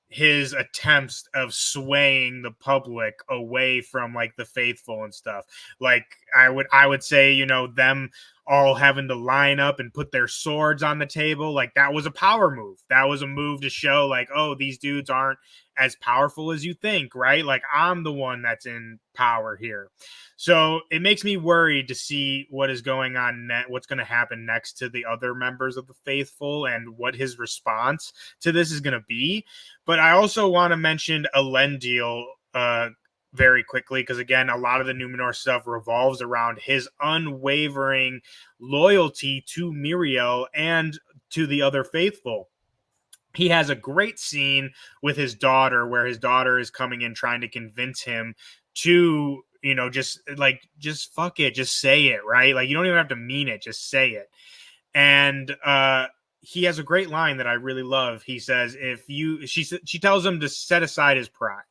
his attempts of swaying the public away from like the faithful and stuff. Like I would say, them all having to line up and put their swords on the table, like that was a power move. That was a move to show like, oh, these dudes aren't as powerful as you think, right? Like I'm the one that's in power here. So it makes me worried to see what is going on what's going to happen next to the other members of the faithful and what his response to this is going to be. But I also want to mention Elendil very quickly, because again, a lot of the Numenor stuff revolves around his unwavering loyalty to Miriel and to the other faithful. He has a great scene with his daughter where his daughter is coming in trying to convince him to, just fuck it, just say it, right? Like you don't even have to mean it, just say it. And he has a great line that I really love. He says, she tells him to set aside his pride.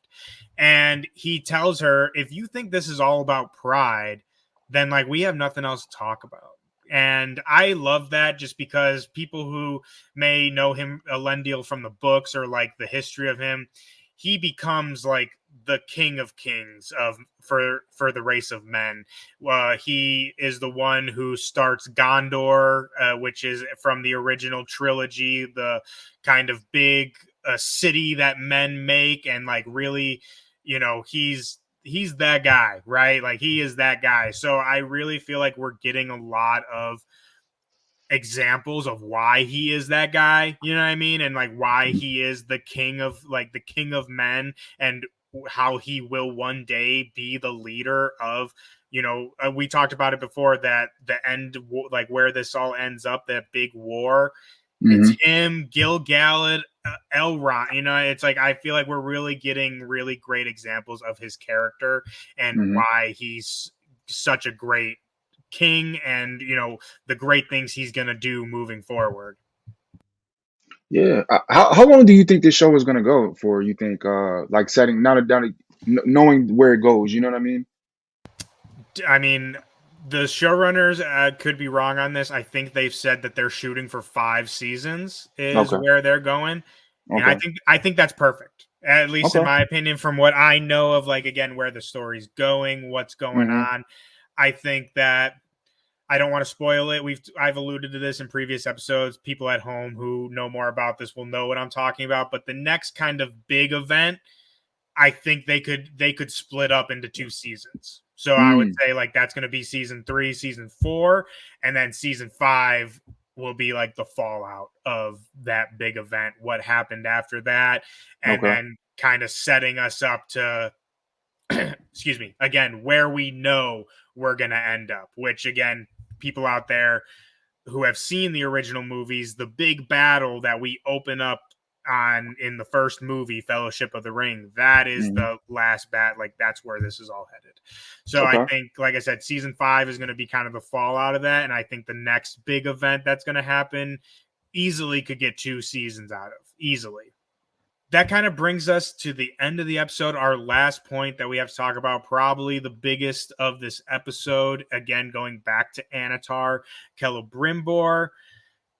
And he tells her, if you think this is all about pride, then like we have nothing else to talk about. And I love that, just because people who may know him, Elendil, from the books or like the history of him, he becomes like the king of kings for the race of men. He is the one who starts Gondor, which is from the original trilogy, the kind of big city that men make, and like really, he's that guy, right? Like he is that guy. So I really feel like we're getting a lot of examples of why he is that guy, you know what I mean? And like why he is the king of men, and how he will one day be the leader of, we talked about it before, that the end, like where this all ends up, that big war, it's hmm him, Gil-galad, Elrond. It's like I feel like we're really getting really great examples of his character and hmm why he's such a great king, and the great things he's gonna do moving forward. Yeah. How long do you think this show is gonna go for? You think, like setting not down, knowing where it goes. You know what I mean? I mean, the showrunners could be wrong on this. I think they've said that they're shooting for 5 seasons is Okay. where they're going, and I Okay. think I think that's perfect. At least in Okay. my opinion, from what I know of, like again, where the story's going, what's going hmm on. I think that I don't want to spoil it. I've alluded to this in previous episodes. People at home who know more about this will know what I'm talking about. But the next kind of big event, I think they could split up into 2 seasons. So I would Mm. say like that's going to be season 3, season 4, and then season 5 will be like the fallout of that big event, what happened after that, and Okay. then kind of setting us up to excuse me, again, where we know we're going to end up, which again, people out there who have seen the original movies, the big battle that we open up on in the first movie, Fellowship of the Ring, that is hmm the last like that's where this is all headed. So I Okay. think, like I said, season 5 is going to be kind of the fallout of that, and I think the next big event that's going to happen easily could get 2 seasons out of easily. That kind of brings us to the end of the episode. Our last point that we have to talk about, probably the biggest of this episode, again going back to Anatar Celebrimbor.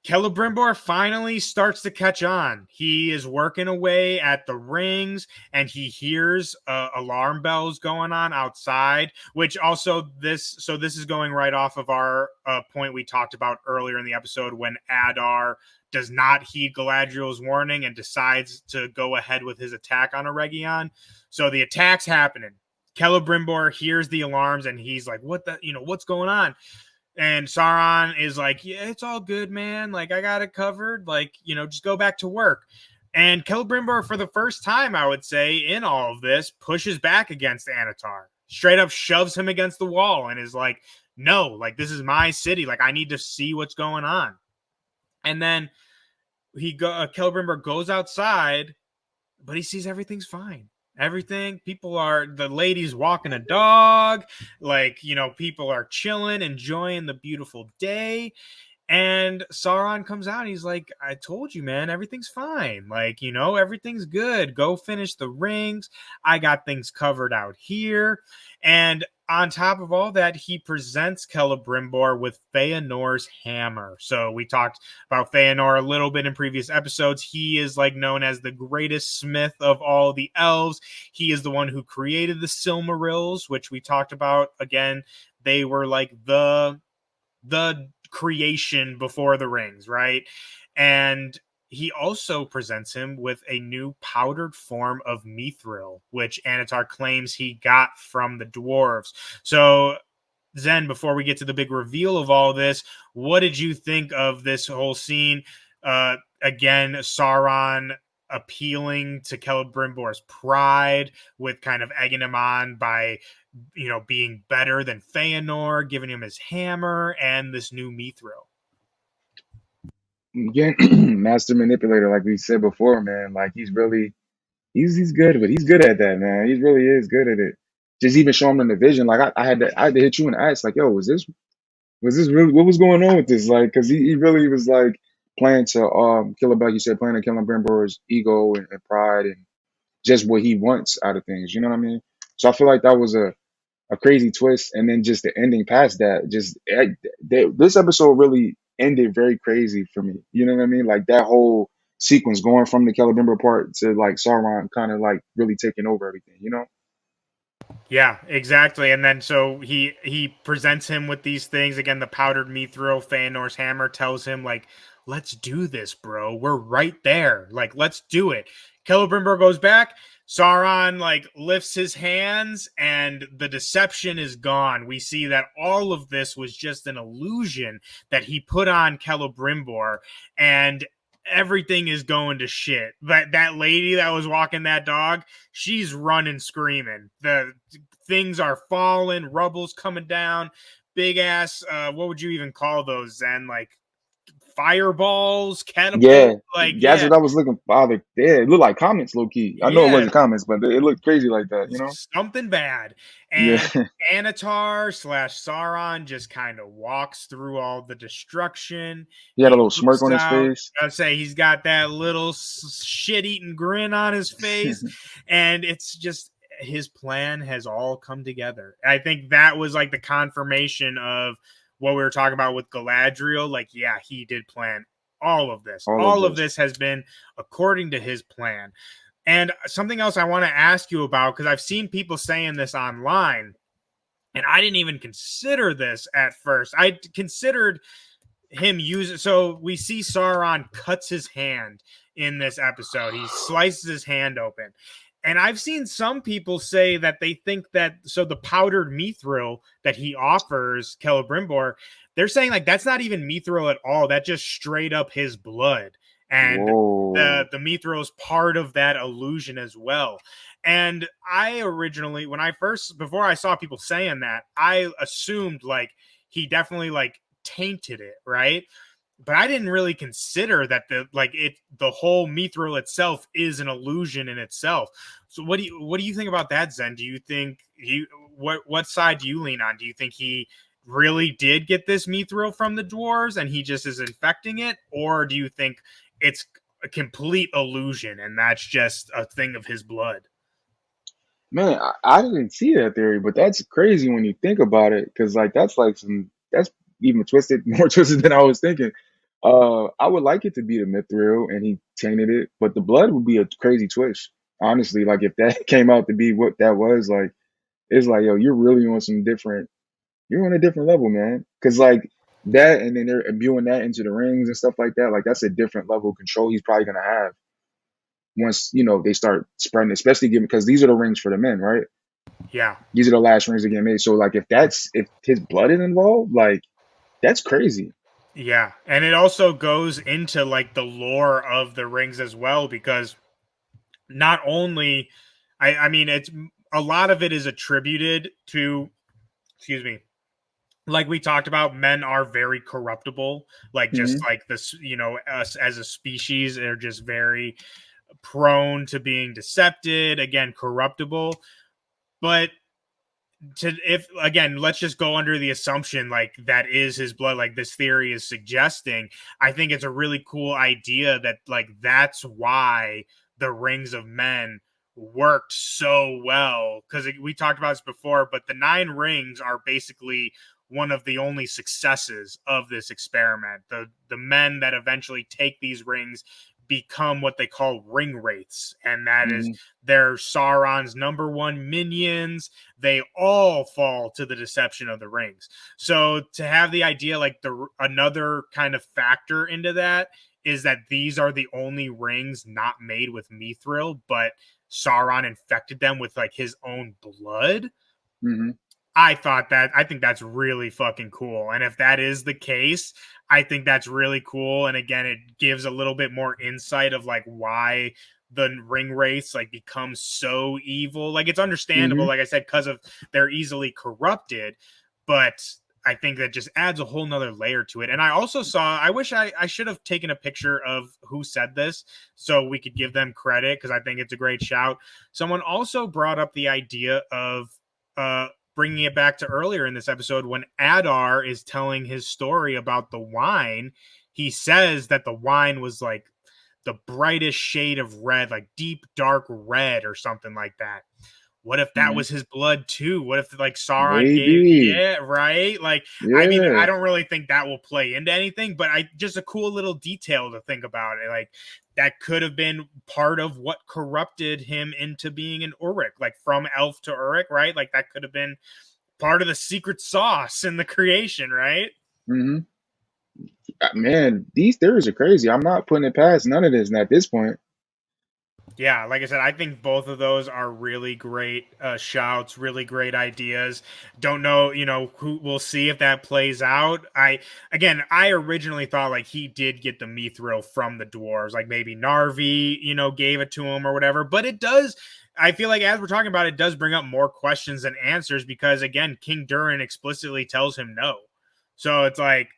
Celebrimbor finally starts to catch on. He is working away at the rings, and he hears alarm bells going on outside. Which also this is going right off of our point we talked about earlier in the episode when Adar does not heed Galadriel's warning and decides to go ahead with his attack on Eregion. So the attack's happening. Celebrimbor hears the alarms, and he's like, "What the? What's going on?" And Sauron is like, yeah, it's all good, man. Like, I got it covered. Like, just go back to work. And Celebrimbor, for the first time, I would say, in all of this, pushes back against Anatar. Straight up shoves him against the wall and is like, no, like, this is my city. Like, I need to see what's going on. And then Celebrimbor goes outside, but he sees everything's fine. The ladies walking a dog, like, people are chilling, enjoying the beautiful day. And Sauron comes out and he's like, I told you, man, everything's fine. Like, everything's good. Go finish the rings. I got things covered out here. And on top of all that, he presents Celebrimbor with Feanor's hammer. So we talked about Feanor a little bit in previous episodes. He is like known as the greatest smith of all the elves. He is the one who created the Silmarils, which we talked about. Again, they were like the creation before the rings, right? And he also presents him with a new powdered form of mithril, which Anatar claims he got from the dwarves. So, Zen, before we get to the big reveal of all this, what did you think of this whole scene? Again, Sauron appealing to Celebrimbor's pride with kind of egging him on by being better than Feanor, giving him his hammer and this new mithril. Again, master manipulator, like we said before, man. Like he's really he's good, but he's good at that, man. He really is good at it. Just even show him in the vision. Like I had to hit you and ask, like, yo, was this really what was going on with this? Like, because he really was like playing to kill about you said playing to Celebrimbor's ego and pride and just what he wants out of things. You know what I mean? So I feel like that was a crazy twist, and then just the ending past that, this episode really ended very crazy for me. You know what I mean? Like that whole sequence going from the Celebrimbor part to like Sauron kind of like really taking over everything. You know? Yeah, exactly. And then so he presents him with these things again. The powdered mithril, Feanor's hammer tells him like, "Let's do this, bro. We're right there. Like, let's do it." Celebrimbor goes back. Sauron like lifts his hands, and the deception is gone. We see that all of this was just an illusion that he put on Celebrimbor, and everything is going to shit. That lady that was walking that dog, she's running screaming. The things are falling, rubble's coming down, big ass what would you even call those, Zen? Like fireballs, Yeah, catapult, like that's yeah. what I was looking for. Yeah, it looked like comments, low key. I know it Yeah, wasn't comments, but it looked crazy like that. You know? something bad. Yeah, And Anatar slash Sauron just kind of walks through all the destruction. he had a He little smirk looks on his out. face. I'd say he's got that little shit-eating grin on his face, and it's just his plan has all come together. I think that was like the confirmation of what we were talking about with Galadriel. Like, yeah, he did plan all of this. All of All of this. this has been according to his plan. And something else I want to ask you about, because I've seen people saying this online, and I didn't even consider this at first. I considered him using. So we see Sauron cuts his hand in this episode. He slices his hand open. And I've seen some people say that they think that so the powdered mithril that he offers Celebrimbor, they're saying like that's not even mithril at all. That's just straight up his blood. And Whoa. the mithril is part of that illusion as well. And I originally, before I saw people saying that, I assumed like he definitely like tainted it, right? But I didn't really consider that the whole mithril itself is an illusion in itself. So what do you think about that, Zen? Do you think what side do you lean on? Do you think he really did get this mithril from the dwarves and he just is infecting it, or do you think it's a complete illusion and that's just a thing of his blood? Man, I didn't see that theory, but that's crazy when you think about it, because like that's even twisted, more twisted than I was thinking. I would like it to be the Mithril and he tainted it, but the blood would be a crazy twist. Honestly, like if that came out to be what that was, like it's like, yo, you're really on some different, you're on a different level, man. Cause like that, and then they're imbuing that into the rings and stuff like that. Like that's a different level of control he's probably gonna have once, they start spreading, especially given, because these are the rings for the men, right? Yeah. These are the last rings that get made. So like if his blood is involved, like that's crazy. Yeah. And it also goes into like the lore of the rings as well, because not only I mean it's a lot of it is attributed to, excuse me, like we talked about, men are very corruptible, like just Hmm. like this, us as a species are just very prone to being decepted, again, corruptible. But to, if again, let's just go under the assumption like that is his blood, like this theory is suggesting, I think it's a really cool idea that like that's why the rings of men worked so well, because we talked about this before, but the nine rings are basically one of the only successes of this experiment. The men that eventually take these rings become what they call ring wraiths, and that is Hmm. they're Sauron's number one minions. They all fall to the deception of the rings. So to have the idea, like the another kind of factor into that is that these are the only rings not made with mithril, but Sauron infected them with like his own blood. Hmm. I think that's really fucking cool. And if that is the case, I think that's really cool. And again, it gives a little bit more insight of like why the ring race like becomes so evil. Like it's understandable, Hmm. like I said, because of they're easily corrupted, but I think that just adds a whole nother layer to it. And I also saw, I wish I should have taken a picture of who said this so we could give them credit, because I think it's a great shout. Someone also brought up the idea of uh bringing it back to earlier in this episode when Adar is telling his story about the wine. He says that the wine was like the brightest shade of red, like deep dark red or something like that. What if that Hmm. was his blood too? What if like Sauron gave, Maybe. yeah, right? Like, I mean, I Yeah. don't really think that will play into anything, but I just a cool little detail to think about it. Like that could have been part of what corrupted him into being an Uruk, like from elf to Uruk, right? Like that could have been part of the secret sauce in the creation, right? Hmm. Man, these theories are crazy. I'm not putting it past none of this at this point. Yeah, like I said, I think both of those are really great shouts, really great ideas. Don't know, who we'll see if that plays out. I originally thought like he did get the mithril from the dwarves, like maybe Narvi, gave it to him or whatever. But it does. I feel like as we're talking about it, does bring up more questions than answers because again, King Durin explicitly tells him no. So it's like,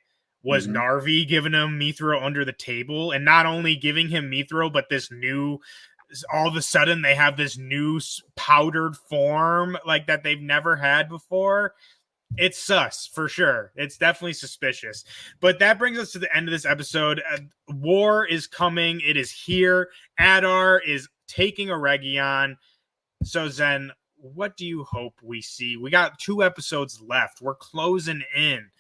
was Hmm. Narvi giving him mithril under the table, and not only giving him mithril, but this new, all of a sudden they have this new powdered form like that they've never had before. It's sus for sure. It's definitely suspicious. But that brings us to the end of this episode. War is coming. It is here. Adar is taking Eregion. So Zen, what do you hope we see? We got 2 episodes left. We're closing in.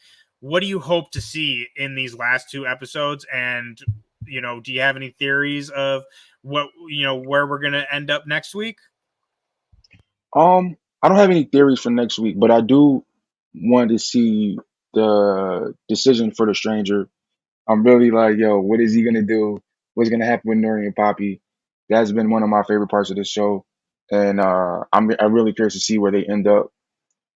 What do you hope to see in these last 2 episodes? And do you have any theories of what where we're gonna end up next week? I don't have any theories for next week, but I do want to see the decision for the stranger. I'm really like, yo, what is he gonna do? What's gonna happen with Nori and Poppy? That's been one of my favorite parts of this show, and I'm really curious to see where they end up.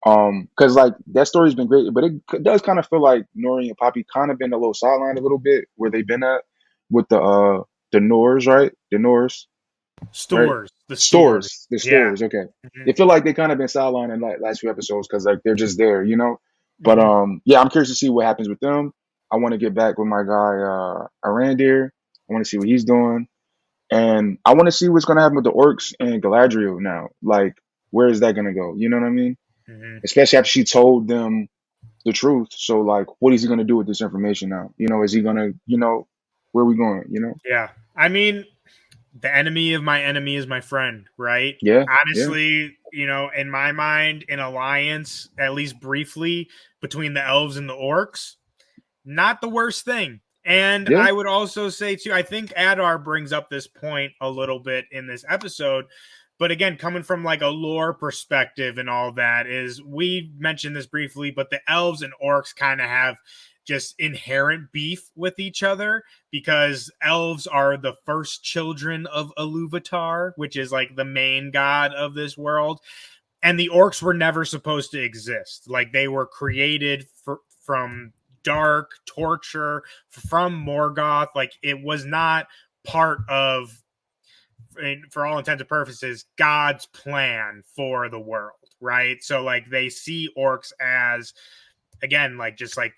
Because like that story's been great, but it does kind of feel like Nori and Poppy kind of been a little sidelined a little bit where they've been at with the Norse, right? The Norse, right? Stores, the stores. Stores, the Yeah. stores. Okay, Hmm. they feel like they kind of been sidelined in like last few episodes because like they're just there, you know. But Hmm. yeah, I'm curious to see what happens with them. I want to get back with my guy Arondir. I want to see what he's doing, and I want to see what's gonna happen with the orcs and Galadriel now. Like, where is that gonna go? You know what I mean? Hmm. Especially after she told them the truth. So like, what is he gonna do with this information now? You know, is he gonna, where are we going? You know? Yeah. I mean, the enemy of my enemy is my friend, right? Yeah, yeah. Honestly, in my mind, an alliance, at least briefly, between the elves and the orcs, not the worst thing. And Yeah. I would also say too, I think Adar brings up this point a little bit in this episode. But again, coming from like a lore perspective and all that, is we mentioned this briefly, but the elves and orcs kind of have just inherent beef with each other because elves are the first children of Iluvatar, which is like the main god of this world. And the orcs were never supposed to exist. Like they were created from dark torture from Morgoth. Like it was not part of, for all intents and purposes, God's plan for the world, right? So like they see orcs as, again, like just like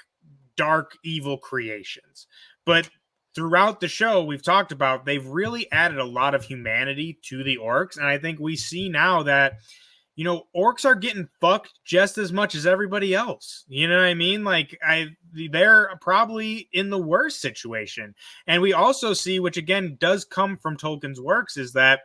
dark evil creations. But throughout the show, we've talked about, they've really added a lot of humanity to the orcs. And I think we see now that, you know, orcs are getting fucked just as much as everybody else. You know what I mean? Like they're probably in the worst situation. And we also see, which again does come from Tolkien's works, is that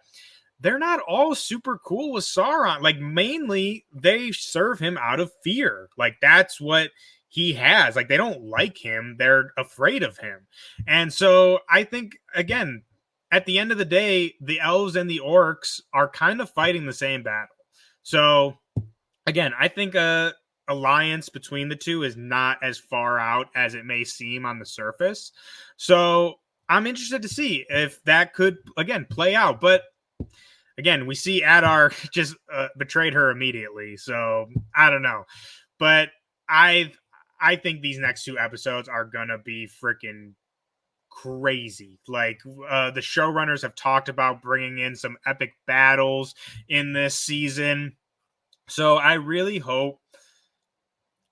they're not all super cool with Sauron. Like mainly they serve him out of fear. Like that's what he has. Like they don't like him. They're afraid of him. And so I think, again, at the end of the day, the elves and the orcs are kind of fighting the same battle. So again, I think a alliance between the two is not as far out as it may seem on the surface. So I'm interested to see if that could, again, play out. But again, we see Adar just betrayed her immediately. So I don't know. But I think these next two episodes are going to be freaking crazy. Like the showrunners have talked about bringing in some epic battles in this season. So I really hope,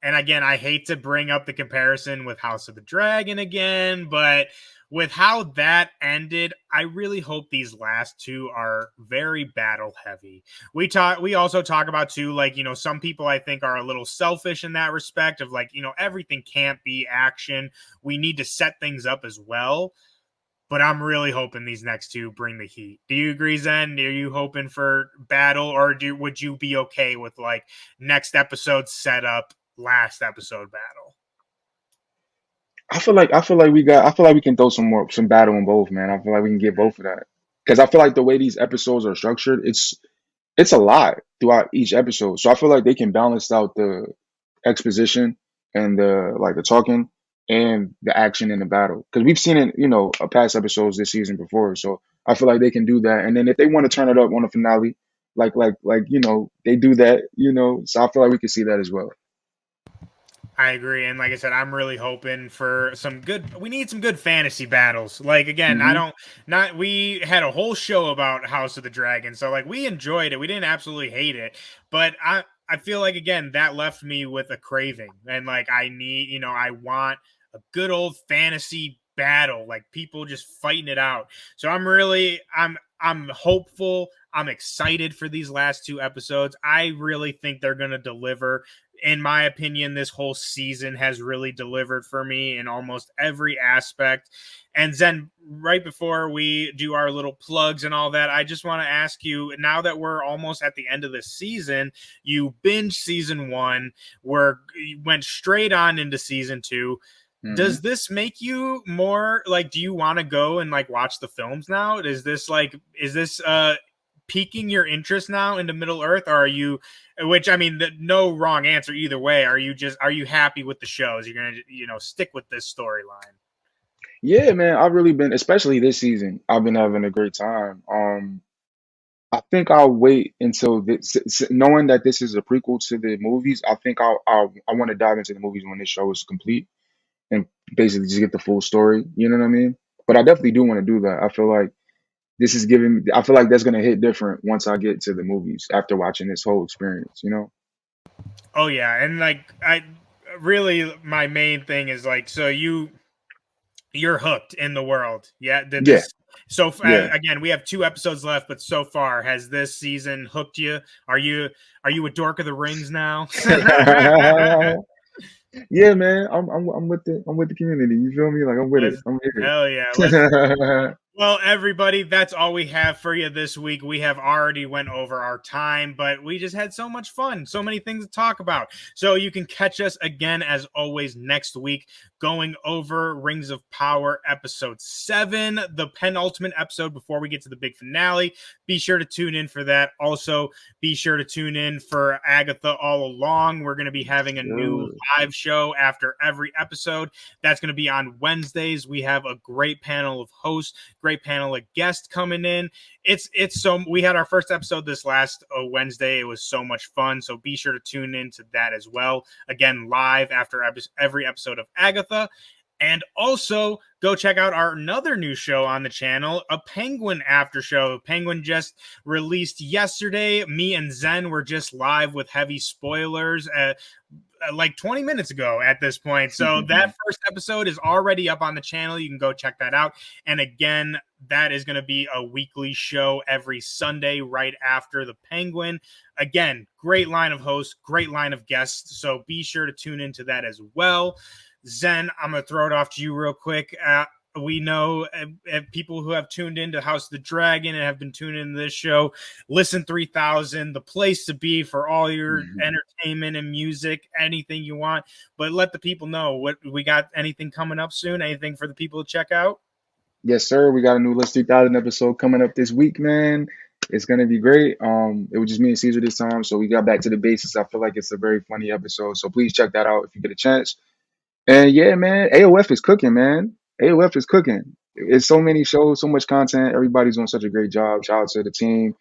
and again, I hate to bring up the comparison with House of the Dragon again, but with how that ended, I really hope these last two are very battle heavy. We also talk about too, like, you know, some people I think are a little selfish in that respect of like, you know, everything can't be action. We need to set things up as well. But I'm really hoping these next two bring the heat. Do you agree, Zen? Are you hoping for battle, or would you be okay with like next episode setup, last episode battle? I feel like we can throw some battle in both, man. I feel like we can get both of that because I feel like the way these episodes are structured, it's a lot throughout each episode. So I feel like they can balance out the exposition and the talking and the action in the battle because we've seen it, you know, past episodes this season before. So I feel like they can do that. And then if they want to turn it up on the finale, like you know, they do that, you know. So I feel like we can see that as well. I agree, and like I said, I'm really hoping for some good. We need some good fantasy battles. Like again, I Hmm. don't not. We had a whole show about House of the Dragon, so like we enjoyed it. We didn't absolutely hate it, but I feel like again that left me with a craving, and like I need, you know, I want a good old fantasy battle, like people just fighting it out. So I'm hopeful. I'm excited for these last two episodes. I really think they're going to deliver. In my opinion, this whole season has really delivered for me in almost every aspect. And then right before we do our little plugs and all that, I just want to ask you, now that we're almost at the end of the season, you binge season one, you went straight on into season two. Hmm. Does this make you more like, do you want to go and like watch the films now? Is this piquing your interest now into Middle Earth, or are you, which I mean, no wrong answer either way. Are you happy with the shows? You're going to, you know, stick with this storyline? Yeah, man, I've really been, especially this season. I've been having a great time. I think I'll wait until knowing that this is a prequel to the movies. I think I want to dive into the movies when this show is complete and basically just get the full story. You know what I mean? But I definitely do want to do that. I feel like this is giving. I feel like that's gonna hit different once I get to the movies after watching this whole experience. You know? Oh yeah, and like I really, my main thing is like, so you're hooked in the world. Yeah, did Yeah, this, so yeah. again, we have two episodes left, but so far has this season hooked you? Are you a dork of the rings now? Yeah, man. I'm with the community. You feel me? Like I'm with it. let's I'm Hell yeah, here. Well, everybody, that's all we have for you this week. We have already went over our time, but we just had so much fun, so many things to talk about. So you can catch us again, as always, next week, going over Rings of Power episode 7, the penultimate episode before we get to the big finale. Be sure to tune in for that. Also, be sure to tune in for Agatha All Along. We're going to be having a new Sure. live show after every episode. That's going to be on Wednesdays. We have a great panel of hosts, great panel of guests coming in. It's so, we had our first episode this last Wednesday. It was so much fun. So be sure to tune into that as well. Again, live after every episode of Agatha. And also go check out our another new show on the channel, a Penguin after show. Penguin just released yesterday. Me and Zen were just live with heavy spoilers like 20 minutes ago at this point. So that first episode is already up on the channel. You can go check that out. And again, that is going to be a weekly show every Sunday right after the Penguin. Again, great line of hosts, great line of guests. So be sure to tune into that as well. Zen, I'm going to throw it off to you real quick. We know people who have tuned into House of the Dragon and have been tuned into this show. Listen 3000, the place to be for all your entertainment and music, anything you want. But let the people know what we got. Anything coming up soon? Anything for the people to check out? Yes, sir. We got a new List 3000 episode coming up this week, man. It's gonna be great. It was just me and Caesar this time, so we got back to the basics. I feel like it's a very funny episode, so please check that out if you get a chance. And yeah, man, AOF is cooking, man. AOF is cooking. It's so many shows, so much content. Everybody's doing such a great job. Shout out to the team.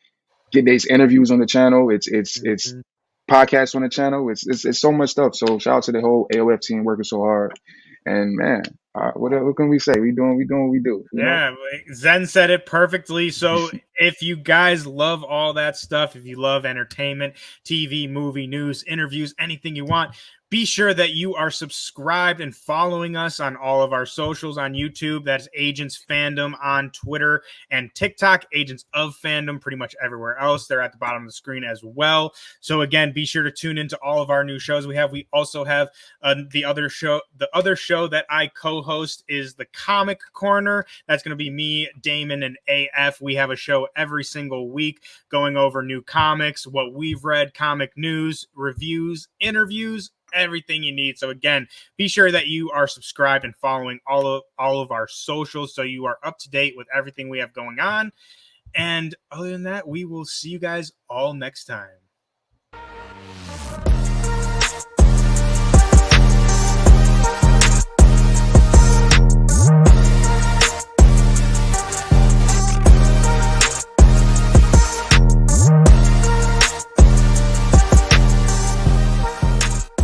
Get these interviews on the channel. It's Mhm. podcasts on the channel. It's so much stuff. So shout out to the whole AOF team working so hard. And man, what can we say? We doing what we do. You know. Yeah, Zen said it perfectly. So if you guys love all that stuff, if you love entertainment, TV, movie, news, interviews, anything you want, be sure that you are subscribed and following us on all of our socials on YouTube. That's Agents Fandom on Twitter and TikTok, Agents of Fandom pretty much everywhere else. They're at the bottom of the screen as well. So again, be sure to tune into all of our new shows we have. We also have the other show that I co-host is the Comic Corner. That's going to be me, Damon, and AF. We have a show every single week going over new comics, what we've read, comic news, reviews, interviews, everything you need. So again, be sure that you are subscribed and following all of our socials so you are up to date with everything we have going on. And other than that, we will see you guys all next time.